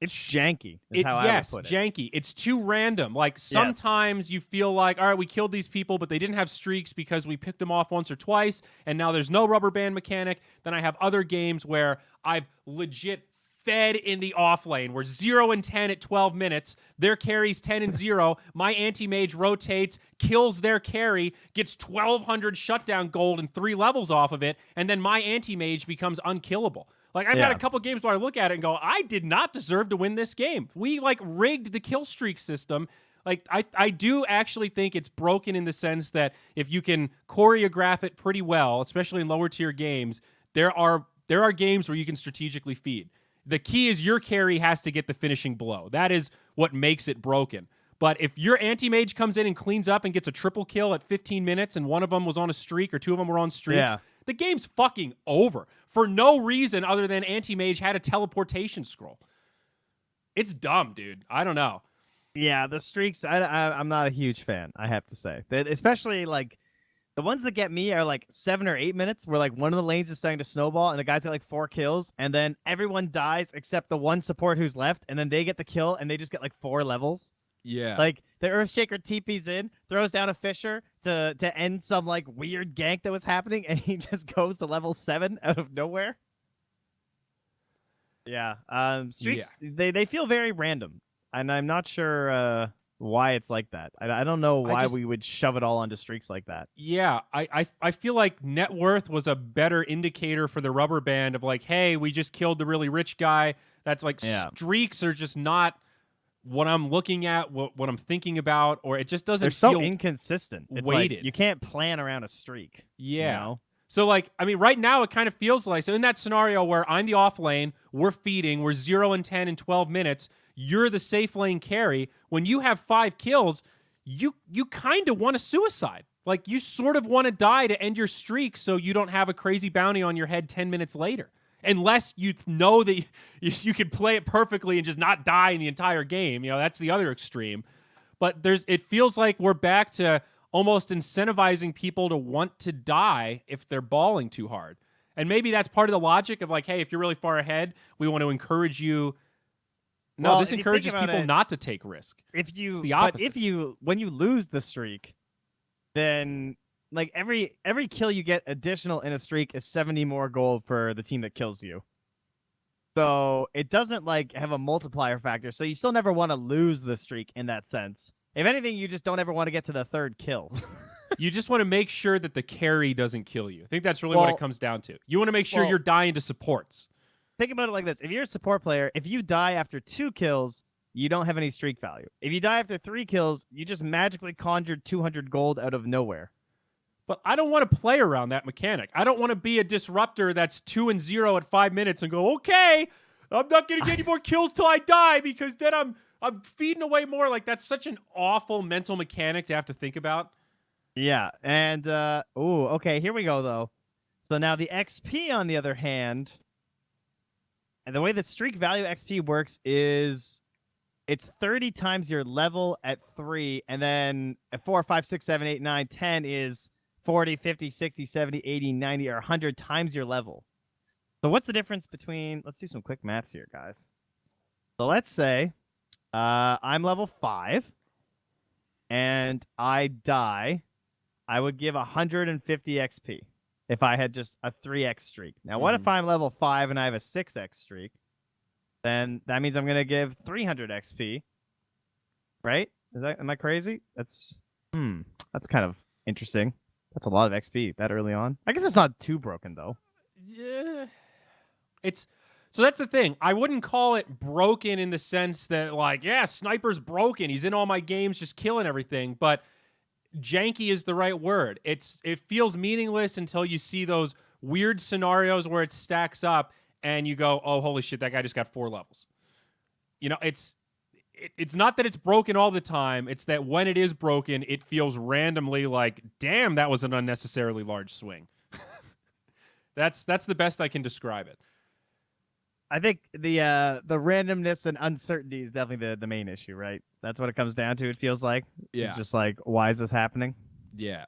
It's janky. Yes, janky. It's too random. Like, sometimes you feel like, all right, we killed these people, but they didn't have streaks because we picked them off once or twice, and now there's no rubber band mechanic. Then I have other games where I've legit fed in the off lane. We're 0 and 10 at 12 minutes. Their carry's 10 and 0. My anti-mage rotates, kills their carry, gets 1,200 shutdown gold and 3 levels off of it, and then my anti-mage becomes unkillable. Like, I've had a couple games where I look at it and go, I did not deserve to win this game. We, like, rigged the kill streak system. Like, I do actually think it's broken in the sense that if you can choreograph it pretty well, especially in lower tier games, there are games where you can strategically feed. The key is your carry has to get the finishing blow. That is what makes it broken. But if your anti-mage comes in and cleans up and gets a triple kill at 15 minutes and one of them was on a streak or 2 of them were on streaks, the game's fucking over for no reason other than anti-mage had a teleportation scroll. It's dumb, dude. I don't know. Yeah, the streaks, I'm not a huge fan, I have to say. Especially, like, the ones that get me are, like, 7 or 8 minutes, where, like, one of the lanes is starting to snowball, and the guy's got, like, 4 kills, and then everyone dies except the one support who's left, and then they get the kill, and they just get, like, 4 levels. Yeah. Like, the Earthshaker TPs in, throws down a Fisher to end some, like, weird gank that was happening, and he just goes to level 7 out of nowhere. Yeah. Streaks, they feel very random, and I'm not sure why it's like that. I don't know why we would shove it all onto streaks like that. Yeah, I feel like net worth was a better indicator for the rubber band of, like, hey, we just killed the really rich guy. That's like, streaks are just not what I'm looking at, what I'm thinking about, or it just doesn't feel... They're so inconsistent. It's weighted. Like, you can't plan around a streak. Yeah. You know? So, like, I mean, right now it kind of feels like... So in that scenario where I'm the off lane, we're feeding, we're 0 and 10 in 12 minutes, you're the safe lane carry. When you have 5 kills, you kind of want a suicide. Like, you sort of want to die to end your streak so you don't have a crazy bounty on your head 10 minutes later. Unless you know that you can play it perfectly and just not die in the entire game. You know, that's the other extreme. But it feels like we're back to almost incentivizing people to want to die if they're balling too hard. And maybe that's part of the logic of, like, hey, if you're really far ahead, we want to encourage you. No, well, this encourages people not to take risk. It's the opposite. But when you lose the streak, then like every kill you get additional in a streak is 70 more gold for the team that kills you. So it doesn't like have a multiplier factor. So you still never want to lose the streak in that sense. If anything, you just don't ever want to get to the third kill. You just want to make sure that the carry doesn't kill you. I think that's really what it comes down to. You want to make sure you're dying to supports. Think about it like this. If you're a support player, if you die after 2 kills, you don't have any streak value. If you die after 3 kills, you just magically conjured 200 gold out of nowhere. But I don't want to play around that mechanic. I don't want to be a disruptor that's 2-0 at 5 minutes and go, okay, I'm not going to get any more kills till I die because then I'm feeding away more. Like, that's such an awful mental mechanic to have to think about. Yeah, and, okay, here we go, though. So now the XP, on the other hand, and the way that streak value XP works is it's 30 times your level at 3, and then at 4, 5, 6, 7, 8, 9, 10 is 40, 50, 60, 70, 80, 90, or 100 times your level. So what's the difference between... Let's do some quick maths here, guys. So let's say I'm level 5, and I die. I would give 150 XP if I had just a 3x streak. Now, what if I'm level 5 and I have a 6x streak? Then that means I'm going to give 300 XP. Right? Am I crazy? That's kind of interesting. That's a lot of XP that early on. I guess it's not too broken, though. Yeah. So that's the thing. I wouldn't call it broken in the sense that, like, yeah, Sniper's broken. He's in all my games just killing everything. But janky is the right word. It feels meaningless until you see those weird scenarios where it stacks up and you go, oh, holy shit, that guy just got 4 levels. You know, it's not that it's broken all the time. It's that when it is broken, it feels randomly like, damn, that was an unnecessarily large swing. That's the best I can describe it. I think the randomness and uncertainty is definitely the main issue, right? That's what it comes down to, it feels like. Yeah. It's just like, why is this happening? Yeah.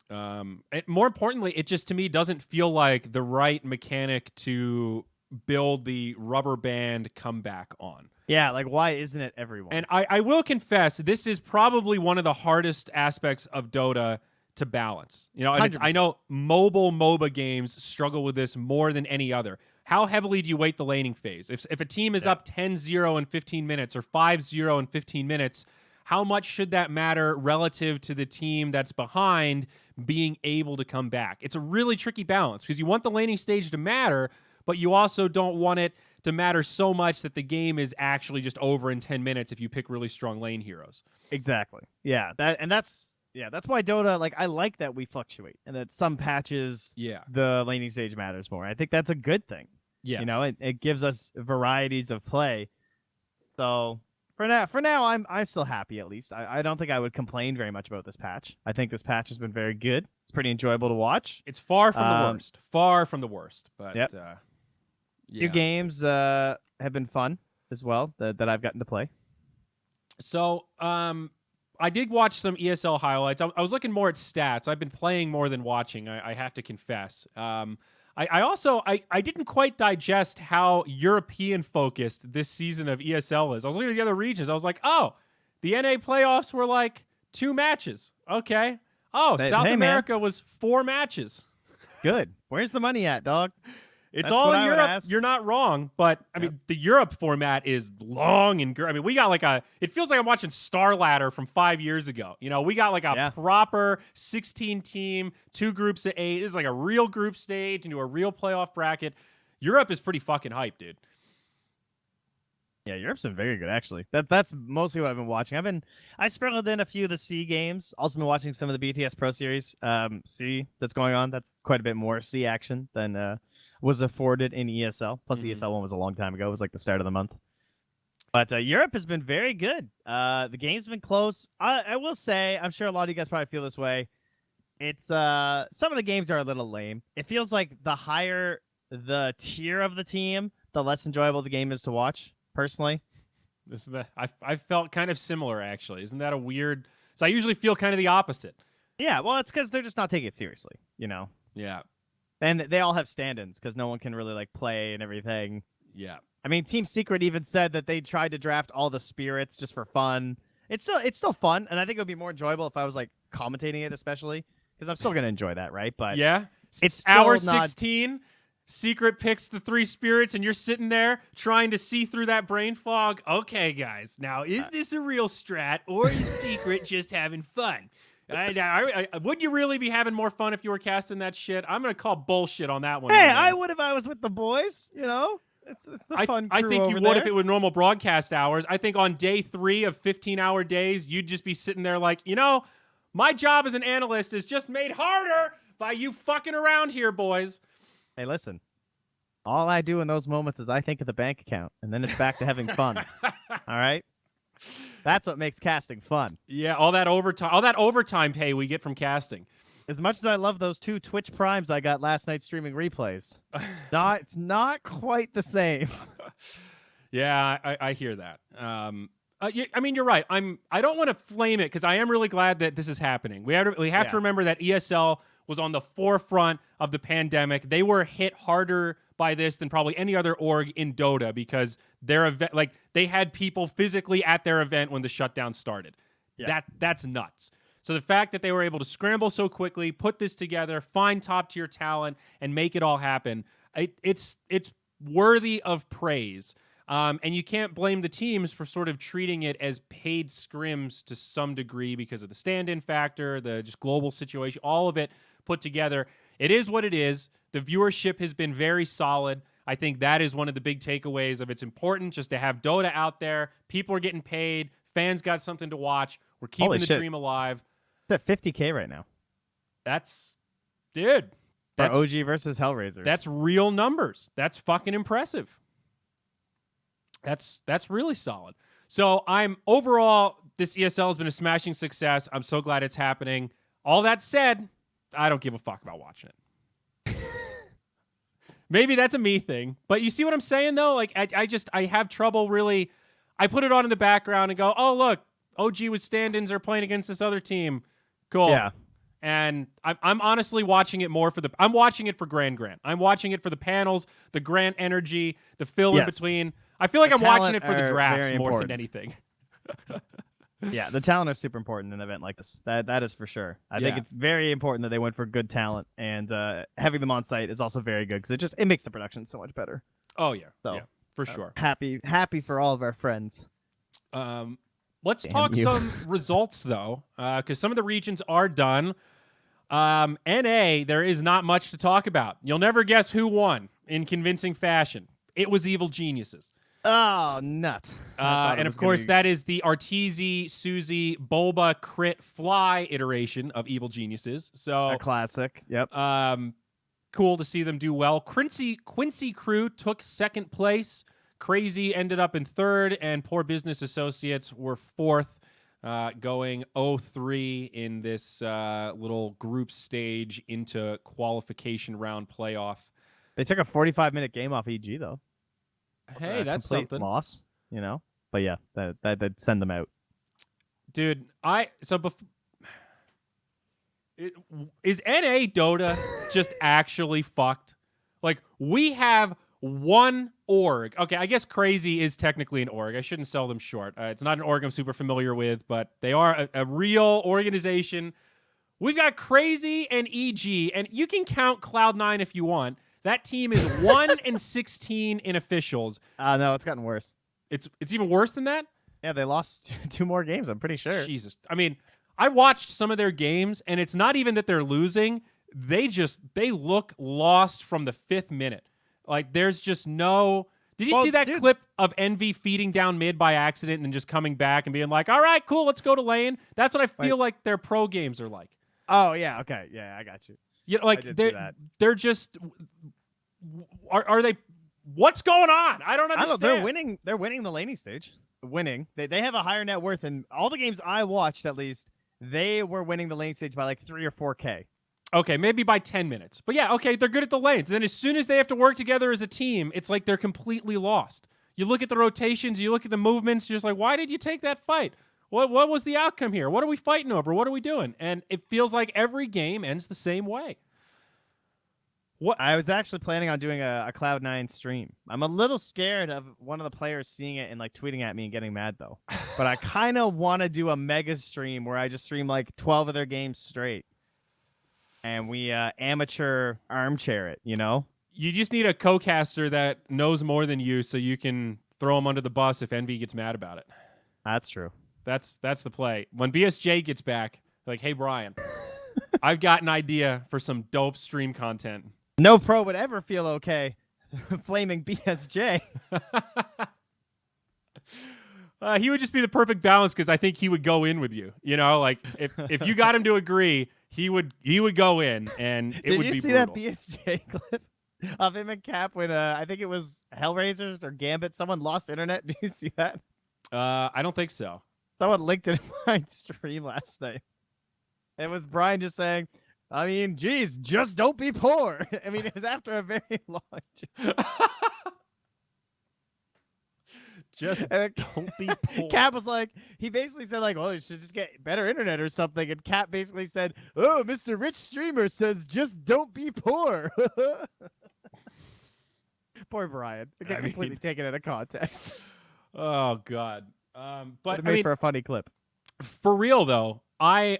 And more importantly, it just, to me, doesn't feel like the right mechanic to build the rubber band comeback on. Yeah, like, why isn't it everyone? And I will confess, this is probably one of the hardest aspects of Dota to balance. You know, and I know mobile MOBA games struggle with this more than any other. How heavily do you weight the laning phase? If a team is up 10-0 in 15 minutes or 5-0 in 15 minutes, how much should that matter relative to the team that's behind being able to come back? It's a really tricky balance because you want the laning stage to matter, but you also don't want it to matter so much that the game is actually just over in 10 minutes if you pick really strong lane heroes. Exactly. Yeah, that's why Dota, like, I like that we fluctuate and that some patches the laning stage matters more. I think that's a good thing. Yes. You know, it gives us varieties of play. So for now, I'm still happy at least. I don't think I would complain very much about this patch. I think this patch has been very good. It's pretty enjoyable to watch. It's far from the worst. Far from the worst. But Few games have been fun as well that I've gotten to play. So I did watch some ESL highlights. I was looking more at stats. I've been playing more than watching, I have to confess. I also didn't quite digest how European focused this season of ESL is. I was looking at the other regions. I was like, oh, the NA playoffs were like 2 matches. Okay. Oh, South America was 4 matches. Good. Where's the money at, dog? It's all in Europe. You're not wrong, but I mean, the Europe format is long and I mean, we got like it feels like I'm watching Star Ladder from 5 years ago. You know, we got like a proper 16 team, 2 groups of 8. This is like a real group stage into a real playoff bracket. Europe is pretty fucking hype, dude. Yeah, Europe's been very good, actually. That's mostly what I've been watching. I sprinkled in a few of the C games. Also been watching some of the BTS Pro Series C that's going on. That's quite a bit more C action than was afforded in ESL. Plus, the ESL one was a long time ago. It was like the start of the month. But Europe has been very good. The game's been close. I will say, I'm sure a lot of you guys probably feel this way. It's some of the games are a little lame. It feels like the higher the tier of the team, the less enjoyable the game is to watch. Personally, I felt kind of similar, actually. Isn't that a weird? So I usually feel kind of the opposite. Yeah, well, it's because they're just not taking it seriously, you know. Yeah. And they all have stand-ins because no one can really like play and everything. Yeah. I mean, Team Secret even said that they tried to draft all the spirits just for fun. It's still fun, and I think it would be more enjoyable if I was like commentating it, especially because I'm still gonna enjoy that, right? But Yeah. it's still hour not- 16. Secret picks the 3 spirits, and you're sitting there trying to see through that brain fog. Okay, guys, now is this a real strat or is Secret just having fun? Would you really be having more fun if you were casting that shit? I'm gonna call bullshit on that one. Hey, my man. I would if I was with the boys. You know, it's the fun. I crew think you over would there. if it were normal broadcast hours. I think on day 3 of 15-hour days, you'd just be sitting there like, my job as an analyst is just made harder by you fucking around here, boys. Hey, listen. All I do in those moments is I think of the bank account, and then it's back to having fun. All right? That's what makes casting fun. Yeah, all that overtime pay we get from casting. As much as I love those 2 Twitch Primes I got last night streaming replays, it's not quite the same. Yeah, I hear that. I mean, you're right. I don't want to flame it because I am really glad that this is happening. We have to remember that ESL was on the forefront of the pandemic. They were hit harder by this than probably any other org in Dota because their event, like they had people physically at their event when the shutdown started. Yeah. That's nuts. So the fact that they were able to scramble so quickly, put this together, find top tier talent, and make it all happen, it's worthy of praise. And you can't blame the teams for sort of treating it as paid scrims to some degree because of the stand-in factor, the just global situation, all of it put together. It is what it is. The viewership has been very solid. I think that is one of the big takeaways of it's important just to have Dota out there. People are getting paid. Fans got something to watch. We're keeping Holy the shit. dream alive. It's at 50K right now. Dude. That's OG versus Hellraisers. That's real numbers. That's fucking impressive. That's really solid. So overall, this ESL has been a smashing success. I'm so glad it's happening. All that said, I don't give a fuck about watching it. Maybe that's a me thing, but you see what I'm saying though? Like I have trouble really. I put it on in the background and go, oh look, OG with stand-ins are playing against this other team. Cool. Yeah. And I'm honestly watching it more I'm watching it for Grant. I'm watching it for the panels, the Grant energy, the fill in between. I feel like I'm watching it for the drafts more than anything. Yeah, the talent is super important in an event like this. That is for sure. I think it's very important that they went for good talent, and having them on site is also very good because it makes the production so much better. Oh yeah, So, yeah, for sure. Happy for all of our friends. Let's talk some results though, because some of the regions are done. NA, there is not much to talk about. You'll never guess who won in convincing fashion. It was Evil Geniuses. Oh, nut. And of course, that is the Arteezy, Suzy, Boba, Crit, Fly iteration of Evil Geniuses. So a classic. Yep. Cool to see them do well. Quincy Crew took 2nd place. Crazy ended up in 3rd, and Poor Business Associates were 4th, going 0-3 in this little group stage into qualification round playoff. They took a 45-minute game off EG though. Hey, that's something. Loss, But yeah, that send them out. Dude, is NA Dota just actually fucked? Like, we have one org. Okay, I guess Crazy is technically an org. I shouldn't sell them short. It's not an org I'm super familiar with, but they are a real organization. We've got Crazy and EG, and you can count Cloud9 if you want. That team is 1-16 in officials. No, it's gotten worse. It's even worse than that? Yeah, they lost 2 more games, I'm pretty sure. Jesus. I mean, I watched some of their games, and it's not even that they're losing. They look lost from the 5th minute. Like, there's just no... Did you see that clip of Envy feeding down mid by accident and then just coming back and being like, all right, cool, let's go to lane? That's what I feel like their pro games are like. Oh, yeah, okay. Yeah, I got you. You know, like, they're just... Are they... What's going on? I don't understand. They're winning the laning stage. They have a higher net worth, and all the games I watched, at least, they were winning the lane stage by like 3 or 4K. Okay, maybe by 10 minutes. But yeah, okay, they're good at the lanes. And then as soon as they have to work together as a team, it's like they're completely lost. You look at the rotations, you look at the movements, you're just like, why did you take that fight? What was the outcome here? What are we fighting over? What are we doing? And it feels like every game ends the same way. What? I was actually planning on doing a Cloud9 stream. I'm a little scared of one of the players seeing it and like tweeting at me and getting mad though. But I kind of want to do a mega stream where I just stream like 12 of their games straight. and we amateur armchair it. You just need a co-caster that knows more than you, so you can throw him under the bus if Envy gets mad about it. That's true. That's the play. When BSJ gets back, like, hey Brian, I've got an idea for some dope stream content. No pro would ever feel okay flaming BSJ. He would just be the perfect balance because I think he would go in with you. Like if you got him to agree, he would go in, and it would be brutal. Did you see that BSJ clip of him and Cap when I think it was Hellraisers or Gambit? Someone lost internet. Did you see that? I don't think so. Someone linked it in my stream last night. It was Brian just saying, I mean, geez, just don't be poor. I mean, it was after a very long Just don't be poor. Cap was like, he basically said, like, well, you should just get better internet or something. And Cap basically said, oh, Mr. Rich Streamer says, just don't be poor. Poor Brian. They get completely taken out of context. Oh, God. But I mean, for a funny clip. For real, though, I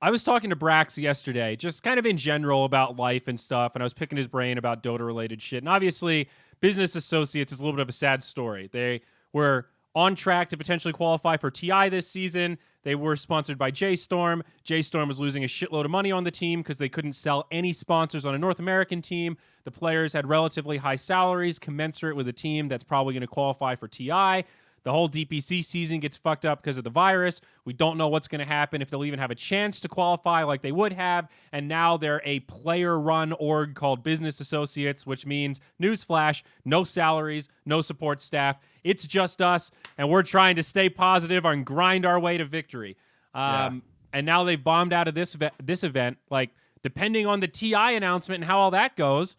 was talking to Brax yesterday, just kind of in general about life and stuff, and I was picking his brain about Dota-related shit. And obviously, Business Associates is a little bit of a sad story. They were on track to potentially qualify for TI this season. They were sponsored by JStorm. JStorm was losing a shitload of money on the team because they couldn't sell any sponsors on a North American team. The players had relatively high salaries, commensurate with a team that's probably going to qualify for TI. The whole DPC season gets fucked up because of the virus. We don't know what's going to happen, if they'll even have a chance to qualify like they would have. And now they're a player-run org called Business Associates, which means, newsflash, no salaries, no support staff. It's just us, and we're trying to stay positive and grind our way to victory. And now they've bombed out of this event. Like, depending on the TI announcement and how all that goes,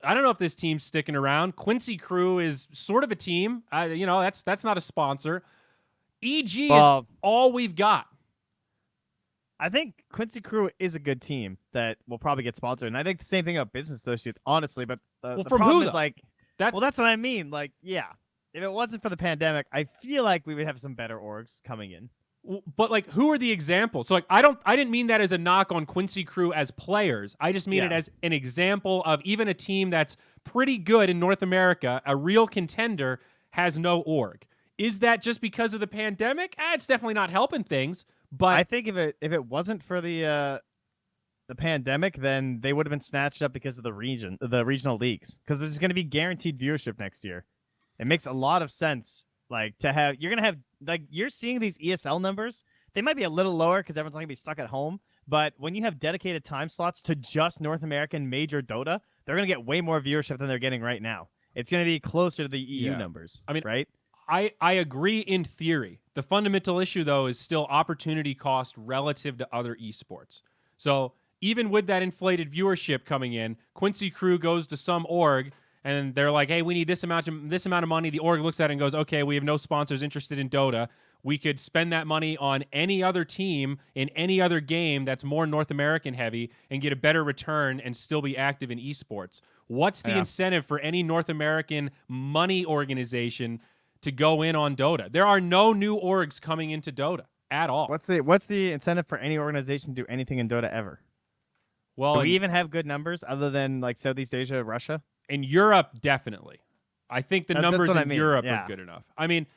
I don't know if this team's sticking around. Quincy Crew is sort of a team. That's not a sponsor. EG is all we've got. I think Quincy Crew is a good team that will probably get sponsored. And I think the same thing about Business Associates, honestly. But the from problem who, is, like, that's what I mean. Like, yeah, if it wasn't for the pandemic, I feel like we would have some better orgs coming in. But, like, who are the examples? So, like, I didn't mean that as a knock on Quincy Crew as players. I just mean it as an example of even a team that's pretty good in North America, a real contender, has no org. Is that just because of the pandemic? It's definitely not helping things. But I think if it wasn't for the pandemic, then they would have been snatched up because of the regional leagues. Because there's going to be guaranteed viewership next year. It makes a lot of sense. Like, you're seeing these ESL numbers. They might be a little lower because everyone's going to be stuck at home. But when you have dedicated time slots to just North American major Dota, they're going to get way more viewership than they're getting right now. It's going to be closer to the EU numbers. I mean, right? I agree in theory. The fundamental issue, though, is still opportunity cost relative to other esports. So even with that inflated viewership coming in, Quincy Crew goes to some org, and they're like, hey, we need this amount of money. The org looks at it and goes, okay, we have no sponsors interested in Dota. We could spend that money on any other team in any other game that's more North American heavy and get a better return and still be active in esports. What's the incentive for any North American money organization to go in on Dota? There are no new orgs coming into Dota at all. What's the incentive for any organization to do anything in Dota ever? Well, do we even have good numbers other than like Southeast Asia, Russia? In Europe, definitely. I think the numbers in Europe are good enough. I mean,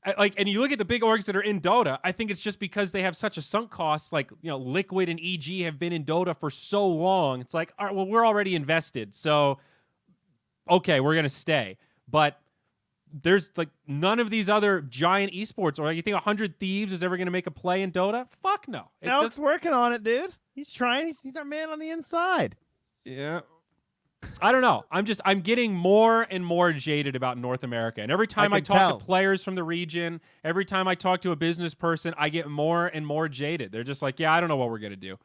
and you look at the big orgs that are in Dota, I think it's just because they have such a sunk cost. Like, Liquid and EG have been in Dota for so long. It's like, all right, well, we're already invested. So, okay, we're going to stay. But there's like none of these other giant esports, or like, you think 100 Thieves is ever going to make a play in Dota? Fuck no. Alex working on it, dude. He's trying. He's our man on the inside. Yeah. I don't know. I'm getting more and more jaded about North America. And every time I talk to players from the region, every time I talk to a business person, I get more and more jaded. They're just like, yeah, I don't know what we're going to do.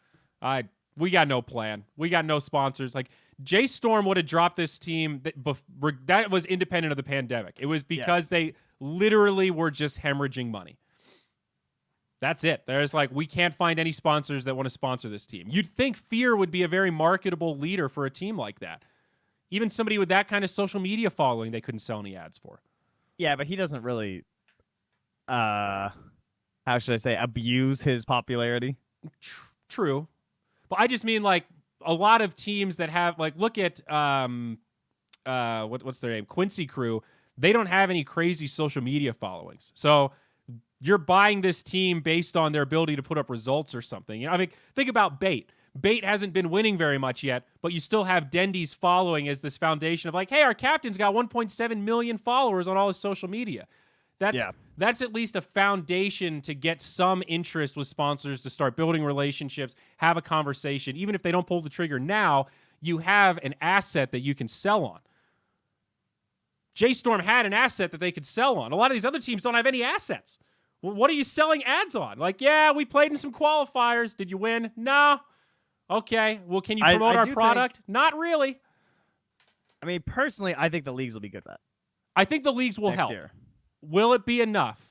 We got no plan. We got no sponsors. Like, JStorm would have dropped this team that was independent of the pandemic. It was because they literally were just hemorrhaging money. That's it. There's like, we can't find any sponsors that want to sponsor this team. You'd think Fear would be a very marketable leader for a team like that. Even somebody with that kind of social media following, they couldn't sell any ads for. Yeah, but he doesn't really, how should I say, abuse his popularity. True. But I just mean like a lot of teams that have like look at what's their name? Quincy Crew. They don't have any crazy social media followings. So you're buying this team based on their ability to put up results or something. You know, I mean, think about Bait. Bait hasn't been winning very much yet, but you still have Dendy's following as this foundation of like, hey, our captain's got 1.7 million followers on all his social media. That's at least a foundation to get some interest with sponsors to start building relationships, have a conversation. Even if they don't pull the trigger now, you have an asset that you can sell on. J-Storm had an asset that they could sell on. A lot of these other teams don't have any assets. Well, what are you selling ads on? Like, yeah, we played in some qualifiers. Did you win? No. Okay. Well, can you promote our product? Not really. I mean, personally, I think the leagues will be good at that. I think the leagues will help. Year. Will it be enough?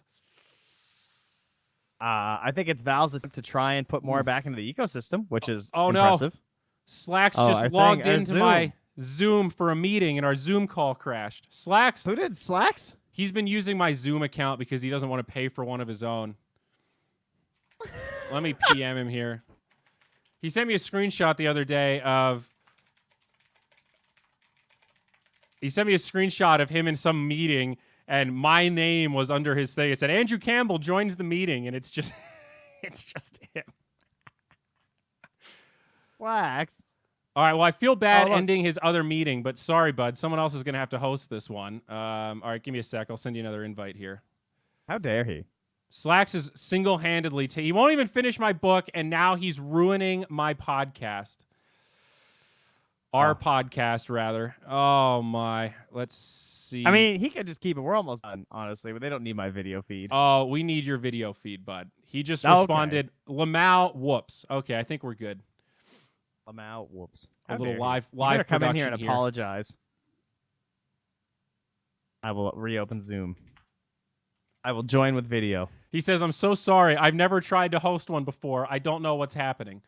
I think it's Valve's attempt to try and put more back into the ecosystem, which is No. impressive. Slacks just logged into my Zoom for a meeting, and our Zoom call crashed. Slacks. Who did Slacks? He's been using my Zoom account because he doesn't want to pay for one of his own. Let me PM him here. He sent me a screenshot the other day of... He sent me a screenshot of him in some meeting, and my name was under his thing. It said, Andrew Campbell joins the meeting, and it's just... it's just him. Slacks. All right, well, I feel bad ending his other meeting, but sorry, bud. Someone else is going to have to host this one. All right, give me a sec. I'll send you another invite here. How dare he? Slacks is single-handedly... he won't even finish my book, and now he's ruining my podcast. Our podcast, rather. Oh, my. Let's see. I mean, he could just keep it. We're almost done, honestly, but they don't need my video feed. Oh, we need your video feed, bud. He just responded, Lamau, whoops. Okay, I think we're good. Lamau, whoops. A little live come production in here and apologize. I will reopen Zoom. I will join with video. He says, I'm so sorry. I've never tried to host one before. I don't know what's happening.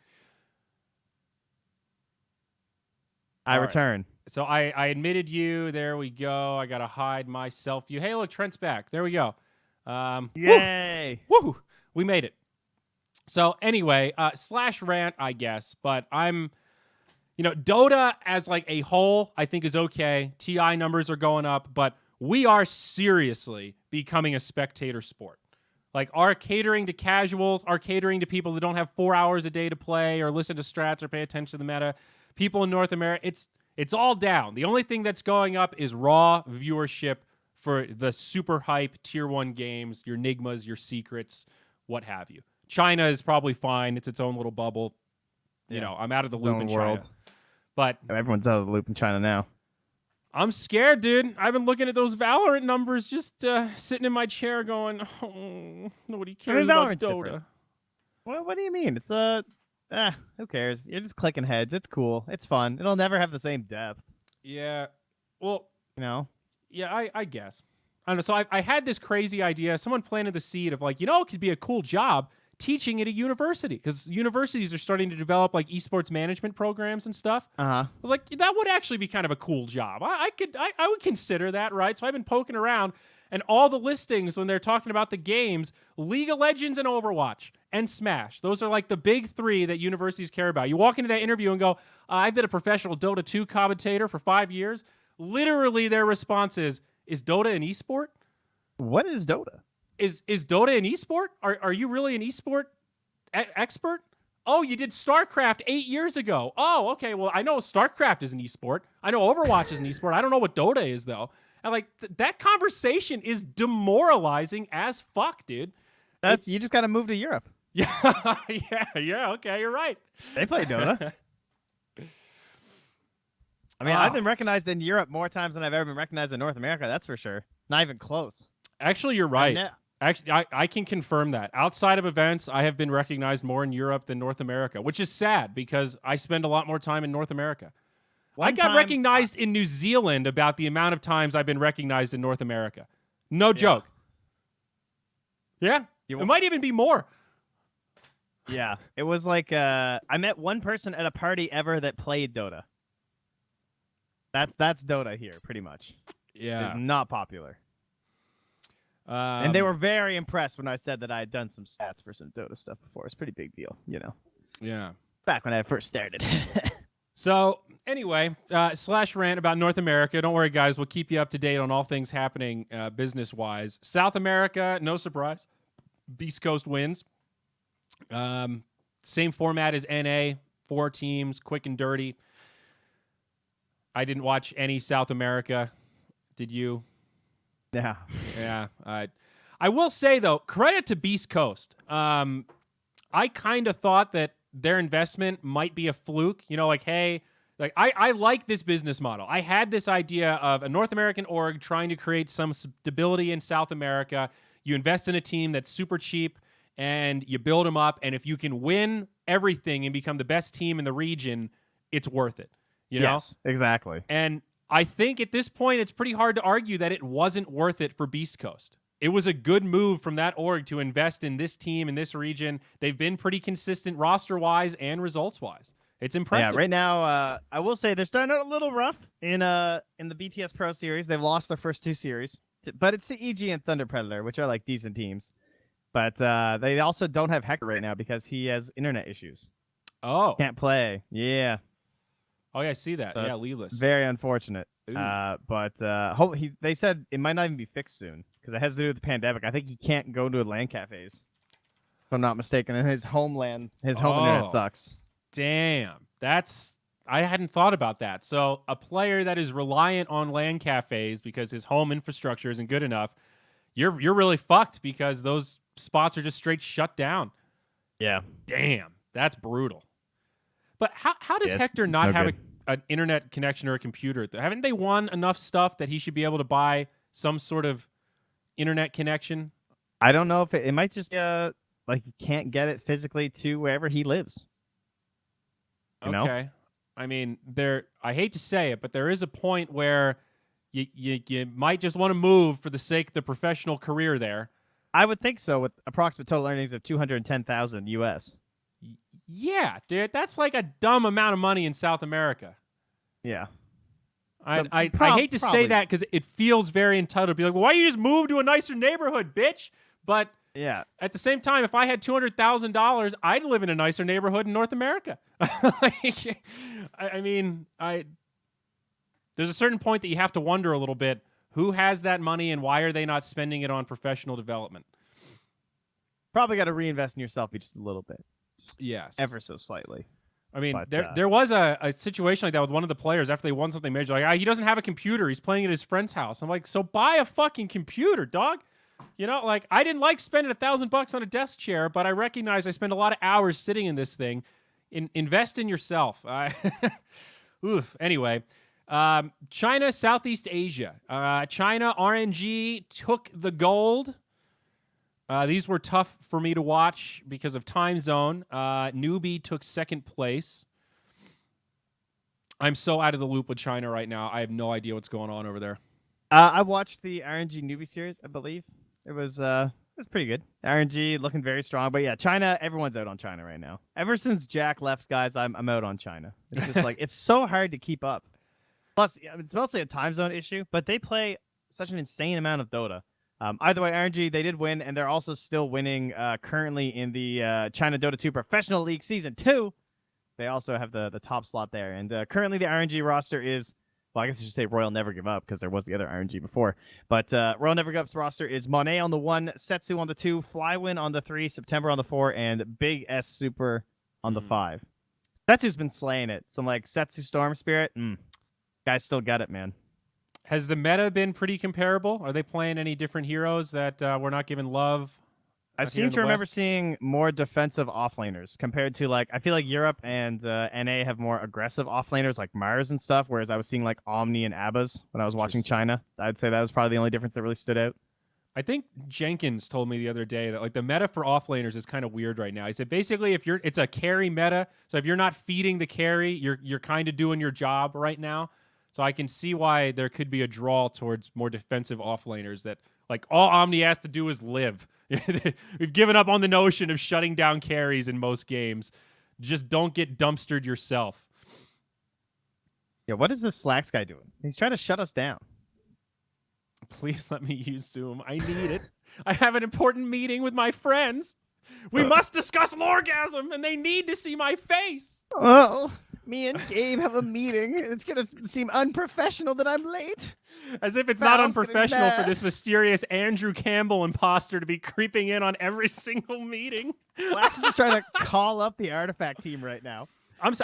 I return. Right. So I admitted you. There we go. I got to hide myself. Hey, look, Trent's back. There we go. Yay. Woo! We made it. So anyway, slash rant, I guess. But I'm, Dota as like a whole, I think is okay. TI numbers are going up, but we are seriously becoming a spectator sport. Like our catering to casuals, our catering to people that don't have 4 hours a day to play or listen to strats or pay attention to the meta. People in North America, it's all down. The only thing that's going up is raw viewership for the super hype tier 1 games, your Nigmas, your Secrets, what have you. China is probably fine. It's its own little bubble. You know, I'm out of the loop in China. But everyone's out of the loop in China now. I'm scared, dude. I've been looking at those Valorant numbers, just sitting in my chair going, oh, nobody cares about Dota. What do you mean? It's who cares? You're just clicking heads. It's cool. It's fun. It'll never have the same depth. Yeah. Well, Yeah, I guess. I don't know. So I had this crazy idea. Someone planted the seed of like, it could be a cool job teaching at a university, because universities are starting to develop like esports management programs and stuff. I was like, that would actually be kind of a cool job. I would consider that, right? So I've been poking around, and all the listings when they're talking about the games, League of Legends and Overwatch and Smash, those are like the big three that universities care about. You walk into that interview and go, I've been a professional Dota 2 commentator for 5 years. Literally their response is Dota an esport? What is Dota? Is Dota an esport? Are you really an esport expert? Oh, you did StarCraft 8 years ago. Oh, okay. Well, I know StarCraft is an esport. I know Overwatch is an esport. I don't know what Dota is, though. And like that conversation is demoralizing as fuck, dude. You just got to move to Europe. Yeah, yeah. Okay, you're right. They play Dota. I mean, I've been recognized in Europe more times than I've ever been recognized in North America. That's for sure. Not even close. Actually, you're right. Actually, I can confirm that. Outside of events, I have been recognized more in Europe than North America, which is sad because I spend a lot more time in North America. I got recognized in New Zealand about the amount of times I've been recognized in North America. No joke. Yeah. It might even be more. Yeah. It was like I met one person at a party ever that played Dota. That's Dota here, pretty much. Yeah. It's not popular. And they were very impressed when I said that I had done some stats for some Dota stuff before. It's a pretty big deal, Yeah. Back when I first started. So anyway, slash rant about North America. Don't worry, guys. We'll keep you up to date on all things happening business-wise. South America, no surprise. Beast Coast wins. Same format as NA. 4 teams, quick and dirty. I didn't watch any South America. Did you? Yeah. Yeah. I will say, though, credit to Beast Coast. I kind of thought that their investment might be a fluke. You know, like, hey, like I like this business model. I had this idea of a North American org trying to create some stability in South America. You invest in a team that's super cheap, and you build them up. And if you can win everything and become the best team in the region, it's worth it. You know? Yes, exactly. And I think at this point, it's pretty hard to argue that it wasn't worth it for Beast Coast. It was a good move from that org to invest in this team in this region. They've been pretty consistent roster-wise and results-wise. It's impressive. Yeah, right now, I will say they're starting out a little rough in the BTS Pro Series. They've lost their first 2 series, but it's the EG and Thunder Predator, which are like decent teams. But they also don't have Hector right now because he has internet issues. Oh. Can't play. Yeah. Oh, yeah, I see that. So yeah, it's leadless. Very unfortunate. Ooh. They said it might not even be fixed soon because it has to do with the pandemic. I think he can't go to LAN cafes, if I'm not mistaken. And his homeland, his home internet sucks. Damn. I hadn't thought about that. So a player that is reliant on LAN cafes because his home infrastructure isn't good enough, you're really fucked because those spots are just straight shut down. Yeah. Damn. That's brutal. But how does Hector not have an internet connection or a computer? Haven't they won enough stuff that he should be able to buy some sort of internet connection? I don't know if it might just like he can't get it physically to wherever he lives. You know? I mean, I hate to say it, but there is a point where you might just want to move for the sake of the professional career there. I would think so, with approximate total earnings of $210,000 US. Yeah, dude, that's like a dumb amount of money in South America. Yeah. I hate to say that because it feels very entitled to be like, well, why don't you just move to a nicer neighborhood, bitch? But yeah, at the same time, if I had $200,000, I'd live in a nicer neighborhood in North America. I mean, there's a certain point that you have to wonder a little bit, who has that money and why are they not spending it on professional development? Probably got to reinvest in yourself just a little bit. Yes. Ever so slightly. I mean, there was a situation like that with one of the players after they won something major. Like, he doesn't have a computer. He's playing at his friend's house. I'm like, so buy a fucking computer, dog. You know, like, I didn't like spending $1,000 on a desk chair, but I recognize I spend a lot of hours sitting in this thing. Invest in yourself. Oof. Anyway, China, Southeast Asia. China, RNG took the gold. These were tough for me to watch because of time zone. Newbie took second place. I'm so out of the loop with China right now. I have no idea what's going on over there. I watched the RNG Newbie series, I believe. It was pretty good. RNG looking very strong. But yeah, China, everyone's out on China right now. Ever since Jack left, guys, I'm out on China. It's just like, it's so hard to keep up. Plus, it's mostly a time zone issue, but they play such an insane amount of Dota. Either way, RNG, they did win, and they're also still winning currently in the China Dota 2 Professional League Season 2. They also have the top slot there. And currently the RNG roster is, well, I guess I should say Royal Never Give Up because there was the other RNG before. But Royal Never Give Up's roster is Monet on the 1, Setsu on the 2, Flywin on the 3, September on the 4, and Big S Super on the 5. Setsu's been slaying it. Some like Setsu Storm Spirit. Guys still got it, man. Has the meta been pretty comparable? Are they playing any different heroes that we're not giving love? I seem to remember seeing more defensive offlaners compared to, like, I feel like Europe and NA have more aggressive offlaners like Mars and stuff, whereas I was seeing like Omni and Abbas when I was watching China. I'd say that was probably the only difference that really stood out. I think Jenkins told me the other day that like the meta for offlaners is kind of weird right now. He said basically it's a carry meta, so if you're not feeding the carry, you're kind of doing your job right now. So I can see why there could be a draw towards more defensive offlaners that, like, all Omni has to do is live. We've given up on the notion of shutting down carries in most games. Just don't get dumpstered yourself. Yeah, what is this Slacks guy doing? He's trying to shut us down. Please let me use Zoom. I need it. I have an important meeting with my friends. We must discuss Lorgasm, and they need to see my face. Oh, me and Gabe have a meeting. It's gonna seem unprofessional that I'm late. As if it's not Valve's gonna be unprofessional for mad. this mysterious Andrew Campbell imposter to be creeping in on every single meeting. Lax is just trying to call up the artifact team right now.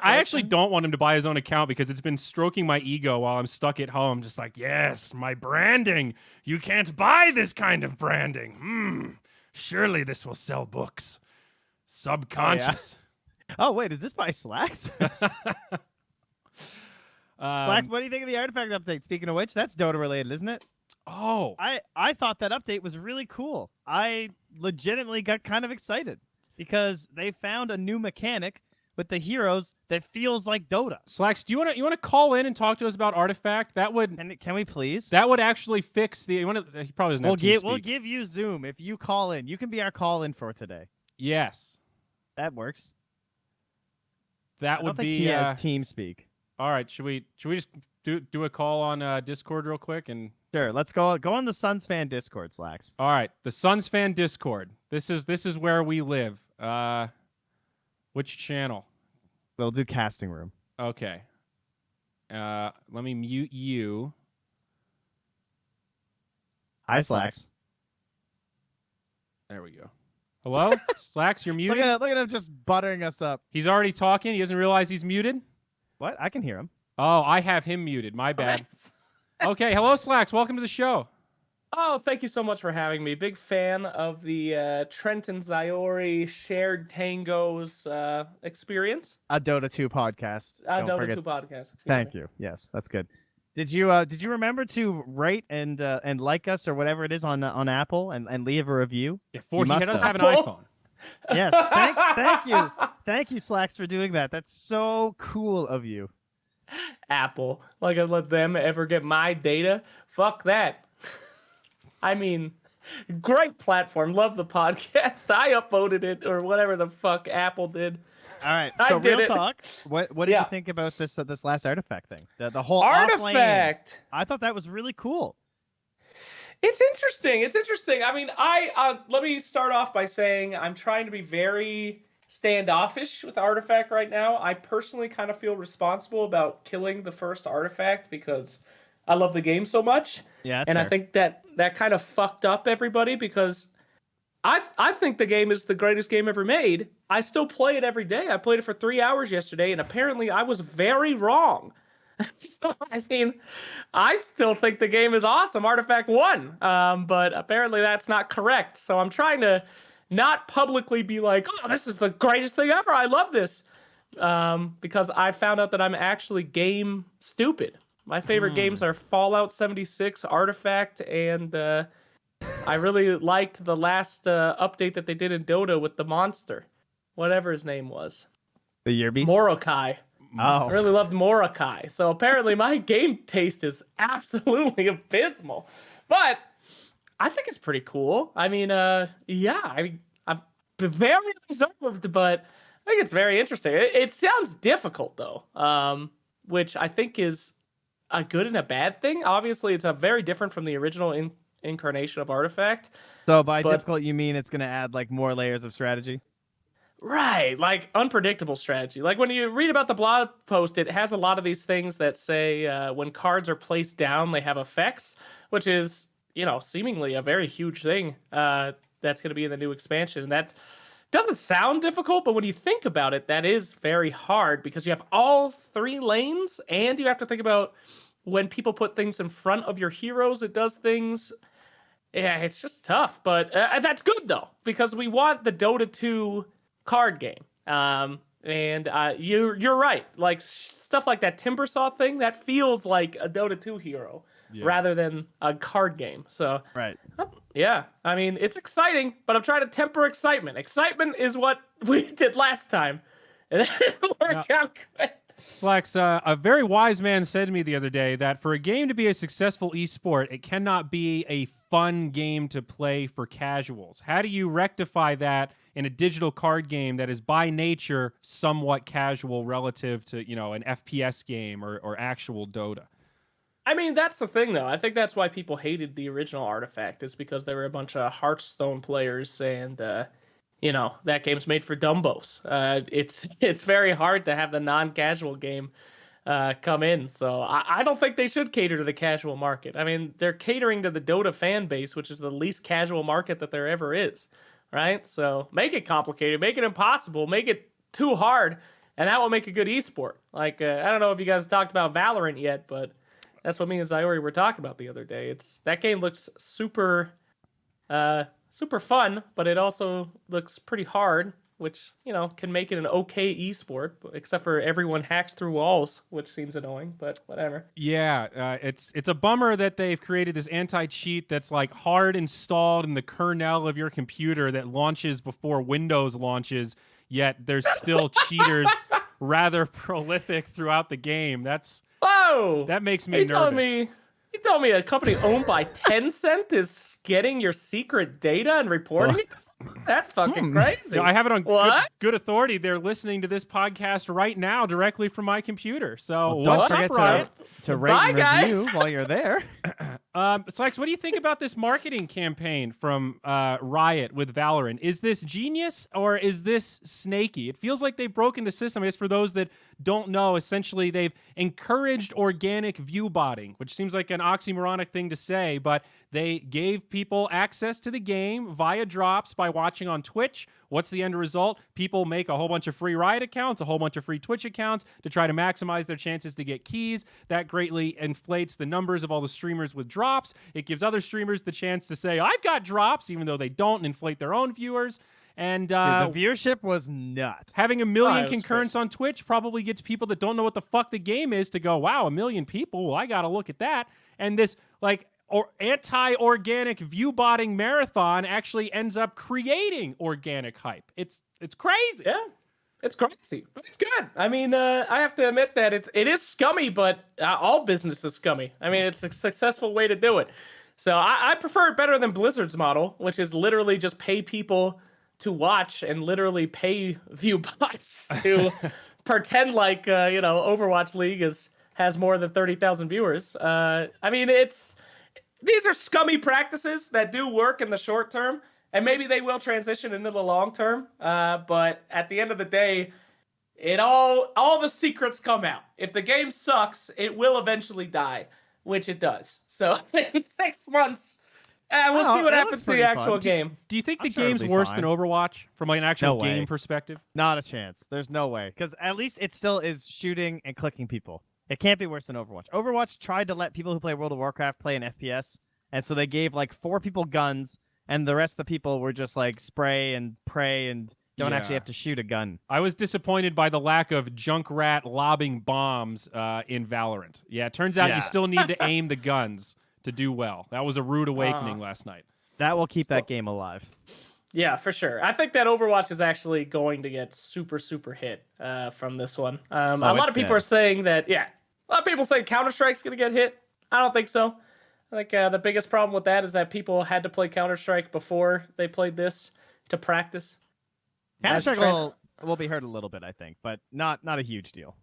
I actually don't want him to buy his own account because it's been stroking my ego while I'm stuck at home. Just like, yes, my branding. You can't buy this kind of branding. Surely this will sell books. Subconscious. Oh wait, is this by Slacks? Slacks, what do you think of the artifact update? Speaking of which, that's Dota related, isn't it? Oh, I thought that update was really cool. I legitimately got kind of excited because they found a new mechanic with the heroes that feels like Dota. Slacks, do you want to call in and talk to us about Artifact? That would Can we please? that would actually fix the. He probably doesn't have We'll TeamSpeak. give you Zoom if you call in. You can be our call in for today. Yes, That works. that I don't would think be. he has TeamSpeak. All right, should we just do a call on Discord real quick and. Sure, let's go on the Suns fan Discord, Slacks. All right, the Suns fan Discord. This is where we live. Which channel? We'll do casting room. Okay. Let me mute you. Hi, Slacks. There we go. Hello, Slacks, you're muted. Look at him just buttering us up. He's already talking. He doesn't realize he's muted. What? I can hear him. Oh, I have him muted. My bad. Okay, hello, Slacks. Welcome to the show. Oh, thank you so much for having me. Big fan of the Trent and Ziori shared Tangos experience. A Dota 2 podcast. Don't Dota forget. 2 podcast. Thank you. Yes, that's good. Did you remember to rate and like us or whatever it is on Apple and leave a review? Yeah, You he must does have. have an iPhone. Yes. Thank you, Slacks, for doing that. That's so cool of you. Apple. Like I let them ever get my data. Fuck that. I mean, great platform. Love the podcast. I upvoted it or whatever the fuck Apple did. All right. I So did real it. talk. What did you Yeah. think about this last artifact thing? The whole off-lane. Artifact. I thought that was really cool. It's interesting. I mean, let me start off by saying I'm trying to be very standoffish with Artifact right now. I personally kind of feel responsible about killing the first Artifact because I love the game so much. Yeah, that's and fair. I think that kind of fucked up everybody because I think the game is the greatest game ever made. I still play it every day. I played it for 3 hours yesterday, and apparently I was very wrong. So, I mean, I still think the game is awesome. Artifact won, but apparently that's not correct. So I'm trying to not publicly be like, oh, this is the greatest thing ever. I love this. Because I found out that I'm actually game stupid. My favorite games are Fallout 76, Artifact, and I really liked the last update that they did in Dota with the monster. Whatever his name was. The year beast. Morokai. Oh. I really loved Morokai. So apparently my game taste is absolutely abysmal. But I think it's pretty cool. I mean, I'm very reserved, but I think it's very interesting. It sounds difficult, though, which I think is a good and a bad thing. Obviously, it's very different from the original incarnation of Artifact. So by but- difficult, you mean it's going to add like more layers of strategy? Right, like unpredictable strategy. Like when you read about the blog post, it has a lot of these things that say when cards are placed down, they have effects, which is, seemingly a very huge thing that's going to be in the new expansion. And that doesn't sound difficult, but when you think about it, that is very hard because you have all 3 lanes and you have to think about when people put things in front of your heroes, it does things. Yeah, it's just tough, but that's good though, because we want the Dota 2 card game. And you're right. Like stuff like that Timbersaw thing, that feels like a Dota 2 hero rather than a card game. So Right. yeah, I mean, it's exciting, but I'm trying to temper excitement. Excitement is what we did last time. And it didn't work out good. Slacks, a very wise man said to me the other day that for a game to be a successful esport, it cannot be a fun game to play for casuals. How do you rectify that in a digital card game that is by nature somewhat casual relative to, an FPS game or actual Dota? I mean, that's the thing, though. I think that's why people hated the original Artifact, is because there were a bunch of Hearthstone players and, that game's made for dumbos. It's very hard to have the non-casual game come in. So I don't think they should cater to the casual market. I mean, they're catering to the Dota fan base, which is the least casual market that there ever is, right? So make it complicated, make it impossible, make it too hard, and that will make a good esport. Like, I don't know if you guys talked about Valorant yet, but that's what me and Zyori were talking about the other day. That game looks super fun, but it also looks pretty hard, which, can make it an okay esport, except for everyone hacks through walls, which seems annoying, but whatever. Yeah, it's a bummer that they've created this anti-cheat that's like hard installed in the kernel of your computer that launches before Windows launches, yet there's still cheaters rather prolific throughout the game. Whoa! That makes me nervous. You told me a company owned by Tencent is getting your secret data and reporting it? That's fucking crazy. No, I have it on good authority. They're listening to this podcast right now directly from my computer. So don't forget to rate and review while you're there. Sykes, what do you think about this marketing campaign from Riot with Valorant? Is this genius or is this snaky? It feels like they've broken the system. I guess for those that don't know, essentially they've encouraged organic view botting, which seems like an oxymoronic thing to say, but they gave people access to the game via drops by watching on Twitch. What's the end result? People make a whole bunch of free Riot accounts, a whole bunch of free Twitch accounts to try to maximize their chances to get keys. That greatly inflates the numbers of all the streamers with drops. It gives other streamers the chance to say, I've got drops, even though they don't, and inflate their own viewers. And the viewership was nuts. Having 1 million concurrents on Twitch probably gets people that don't know what the fuck the game is to go, wow, 1 million people, well, I gotta look at that. And this, anti-organic view botting marathon actually ends up creating organic hype. It's crazy. Yeah, it's crazy, but it's good. I mean, I have to admit that it is scummy, but all business is scummy. I mean, it's a successful way to do it. So I prefer it better than Blizzard's model, which is literally just pay people to watch and literally pay view bots to pretend like Overwatch League has more than 30,000 viewers. I mean, these are scummy practices that do work in the short term, and maybe they will transition into the long term. But at the end of the day, all the secrets come out. If the game sucks, it will eventually die, which it does. So in 6 months, we'll see what happens to the actual game. Do you think the game's worse than Overwatch from an actual game perspective? Not a chance. There's no way. Because at least it still is shooting and clicking people. It can't be worse than Overwatch. Overwatch tried to let people who play World of Warcraft play an FPS, and so they gave 4 people guns, and the rest of the people were just spray and pray and don't actually have to shoot a gun. I was disappointed by the lack of Junkrat lobbing bombs in Valorant. Yeah, it turns out you still need to aim the guns to do well. That was a rude awakening last night. That will keep that game alive. Yeah, for sure. I think that Overwatch is actually going to get super, super hit from this one. A lot of people are saying that, a lot of people say Counter-Strike's going to get hit. I don't think so. I think the biggest problem with that is that people had to play Counter-Strike before they played this to practice. Counter-Strike will be hurt a little bit, I think, but not a huge deal.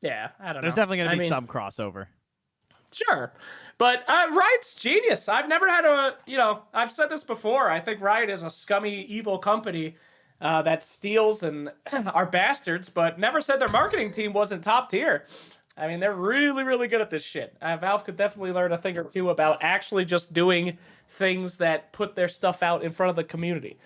Yeah, I don't know. There's definitely going to be some crossover. Sure. But Riot's genius. I've never had I've said this before. I think Riot is a scummy, evil company that steals and are bastards, but never said their marketing team wasn't top tier. I mean, they're really, really good at this shit. Valve could definitely learn a thing or two about actually just doing things that put their stuff out in front of the community.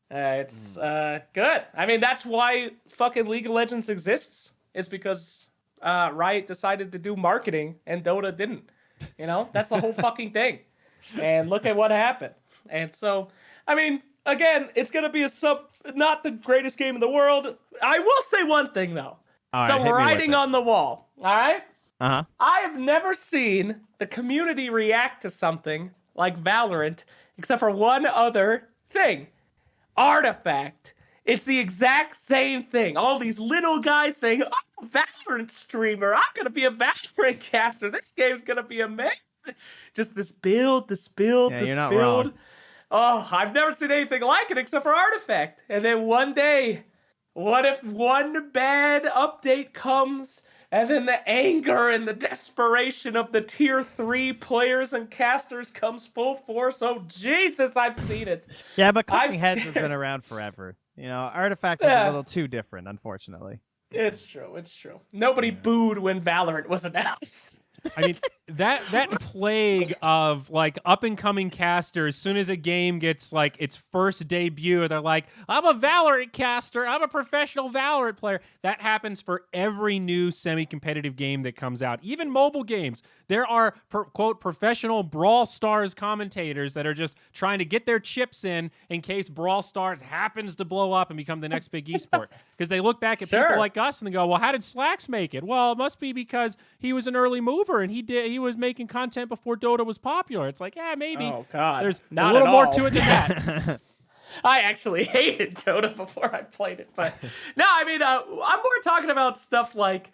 It's good. I mean, that's why fucking League of Legends exists. It's because Riot decided to do marketing and Dota didn't. That's the whole fucking thing. And look at what happened. And so, I mean, again, it's going to be not the greatest game in the world. I will say one thing, though. Some writing on the wall. All right? Uh-huh. I have never seen the community react to something like Valorant except for one other thing. Artifact. It's the exact same thing. All these little guys saying, oh, Valorant streamer. I'm going to be a Valorant caster. This game's going to be amazing. Just this build. You're not wrong. Oh, I've never seen anything like it except for Artifact. And then one day, what if one bad update comes And then the anger and the desperation of the tier 3 players and casters comes full force. Oh, Jesus, I've seen it. Yeah, but clipping I'm heads has scared. been around forever. You know, Artifact was a Yeah. little too different, unfortunately. It's true. It's true. Nobody booed when Valorant was announced. I mean, that plague of like up and coming casters, as soon as a game gets like its first debut, they're like, I'm a Valorant caster, I'm a professional Valorant player. That happens for every new semi-competitive game that comes out. Even mobile games. There are quote professional Brawl Stars commentators that are just trying to get their chips in case Brawl Stars happens to blow up and become the next big esport. Because they look back at people Sure. like us and they go, well, how did Slacks make it? Well, it must be because he was an early mover and he was making content before Dota was popular. It's like, yeah, maybe. Oh, God. There's Not a little at more all. to it than that. I actually hated Dota before I played it. But no, I mean, I'm more talking about stuff like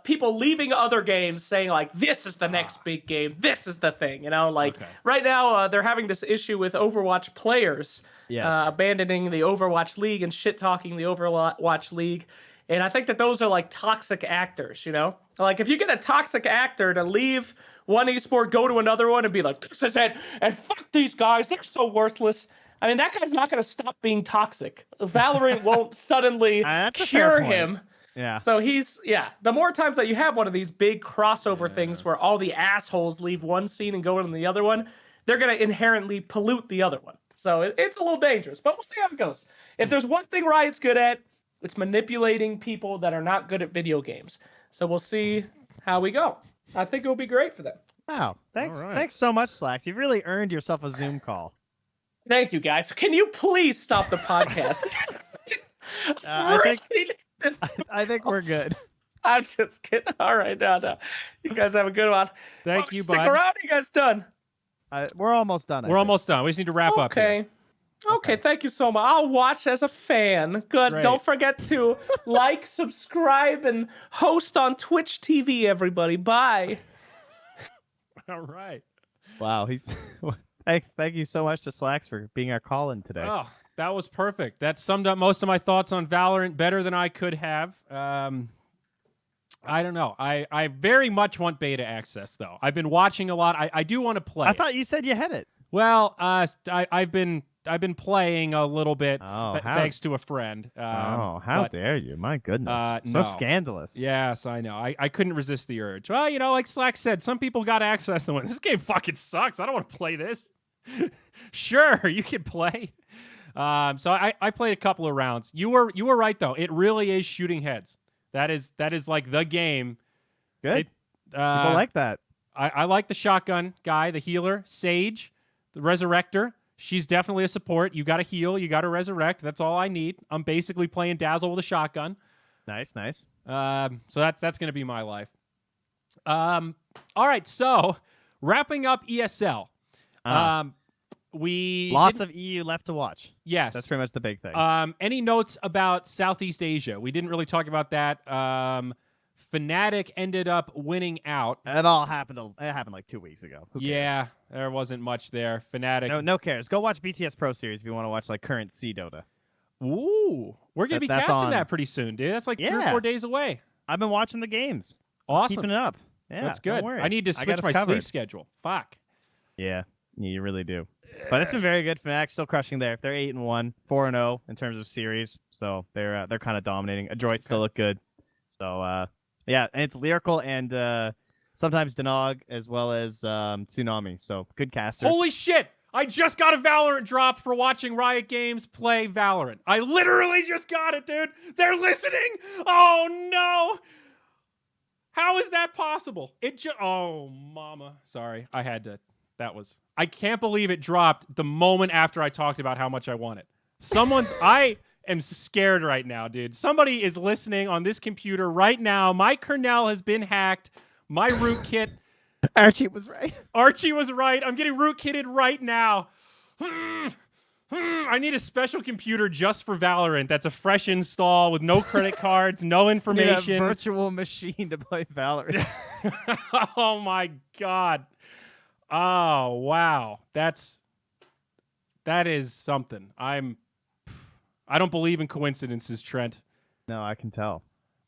people leaving other games saying, like, this is the next big game. This is the thing. You know, like right now they're having this issue with Overwatch players abandoning the Overwatch League and shit-talking the Overwatch League. And I think that those are like toxic actors, you know? Like if you get a toxic actor to leave one esport, go to another one and be like, this is it, and fuck these guys, they're so worthless. I mean, that guy's not going to stop being toxic. Valorant won't suddenly cure him. Yeah. So the more times that you have one of these big crossover things where all the assholes leave one scene and go into the other one, they're going to inherently pollute the other one. So it's a little dangerous, but we'll see how it goes. If there's one thing Riot's good at, it's manipulating people that are not good at video games. So we'll see how we go. I think it'll be great for them. Wow. Thanks. All right. Thanks so much, Slacks. You've really earned yourself a Zoom call. Thank you, guys. Can you please stop the podcast? I think we're good. I'm just kidding. All right, no. You guys have a good one. Thank you, Stick bud. around. You guys done? We're almost done. We're almost done. We just need to wrap up here. Okay, thank you so much. I'll watch as a fan. Good. Great. Don't forget to like, subscribe, and host on Twitch TV, everybody. Bye. All right. Wow. Thank you so much to Slacks for being our call-in today. Oh, that was perfect. That summed up most of my thoughts on Valorant better than I could have. I don't know. I very much want beta access, though. I've been watching a lot. I do want to play. I thought you said you had it. Well, I've been playing a little bit thanks to a friend. How dare you? My goodness. So scandalous. Yes, I know. I couldn't resist the urge. Well, you know, like Slack said, some people got access to it. This game fucking sucks. I don't want to play this. Sure, you can play. So I played a couple of rounds. You were right though. It really is shooting heads. That is like the game. Good. People like that. I like the shotgun guy, the healer, Sage, the resurrector. She's definitely a support. You got to heal. You got to resurrect. That's all I need. I'm basically playing Dazzle with a shotgun. Nice. So that's going to be my life. All right. So wrapping up ESL. Lots of EU left to watch. Yes. That's pretty much the big thing. Any notes about Southeast Asia? We didn't really talk about that. Fnatic ended up winning out. It happened like 2 weeks ago. Who cares? Yeah, there wasn't much there. Fnatic. No cares. Go watch BTS Pro Series if you want to watch like current C Dota. Ooh, we're gonna be casting that pretty soon, dude. That's like 3 or 4 days away. I've been watching the games. Awesome. Keeping it up. Yeah, that's good. Don't worry. I need to switch my sleep schedule. Fuck. Yeah, you really do. But it's been very good. Fnatic still crushing there. They're 8-1, 4-0 in terms of series, so they're kind of dominating. Adroit still look good. So yeah, and it's Lyrical and sometimes Denog as well as Tsunami. So good casters. Holy shit! I just got a Valorant drop for watching Riot Games play Valorant. I literally just got it, dude. They're listening. Oh no! How is that possible? Oh, mama. Sorry, I had to. I can't believe it dropped the moment after I talked about how much I want it. I am scared right now, dude. Somebody is listening on this computer right now. My kernel has been hacked. My rootkit. Archie was right. Archie was right. I'm getting rootkitted right now. I need a special computer just for Valorant. That's a fresh install with no credit cards, no information. You need a virtual machine to play Valorant. Oh my god. Oh wow. That is something. I don't believe in coincidences, Trent. No, I can tell.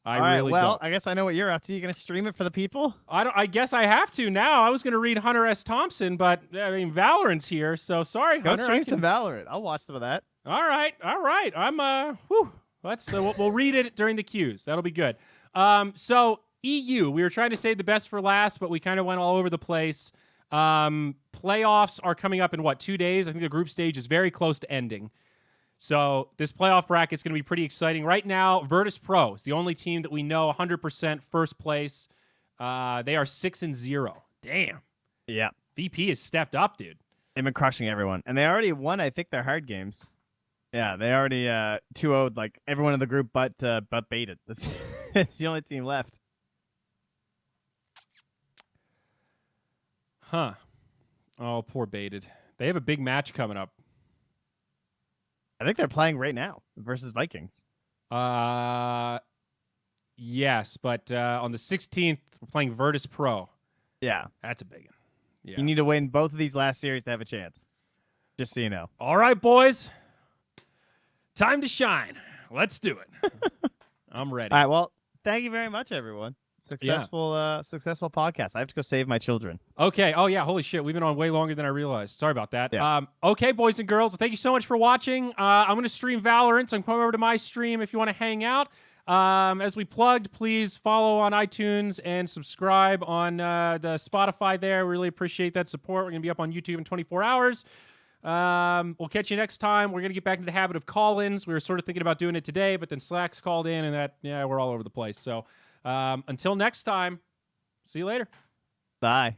I All right, really well, don't. I guess I know what you're up to. You gonna stream it for the people? I guess I have to now. I was going to read Hunter S. Thompson, but I mean Valorant's here, so sorry, Go Hunter. stream some Valorant. I'll watch some of that. All right. I'm whew. Let's we'll read it during the cues. That'll be good. So EU, we were trying to save the best for last, but we kind of went all over the place. Playoffs are coming up in 2 days? I think the group stage is very close to ending. So this playoff bracket is going to be pretty exciting. Right now, Virtus Pro is the only team that we know 100% first place. They are 6-0. Damn. Yeah. VP has stepped up, dude. They've been crushing everyone. And they already won, I think, their hard games. Yeah, they already 2-0'd like everyone in the group but Baited. That's the only team left. Huh. Oh, poor Baited. They have a big match coming up. I think they're playing right now versus Vikings. Yes, but on the 16th, we're playing Virtus Pro. Yeah. That's a big one. Yeah. You need to win both of these last series to have a chance. Just so you know. All right, boys. Time to shine. Let's do it. I'm ready. All right, well, thank you very much, everyone. Successful podcast. I have to go save my children. Okay. Oh, yeah. Holy shit. We've been on way longer than I realized. Sorry about that. Yeah. Okay, boys and girls. Thank you so much for watching. I'm going to stream Valorant, so I'm coming over to my stream if you want to hang out. As we plugged, please follow on iTunes and subscribe on the Spotify there. We really appreciate that support. We're going to be up on YouTube in 24 hours. We'll catch you next time. We're going to get back into the habit of call-ins. We were sort of thinking about doing it today, but then Slack's called in, and we're all over the place. So until next time, see you later. Bye.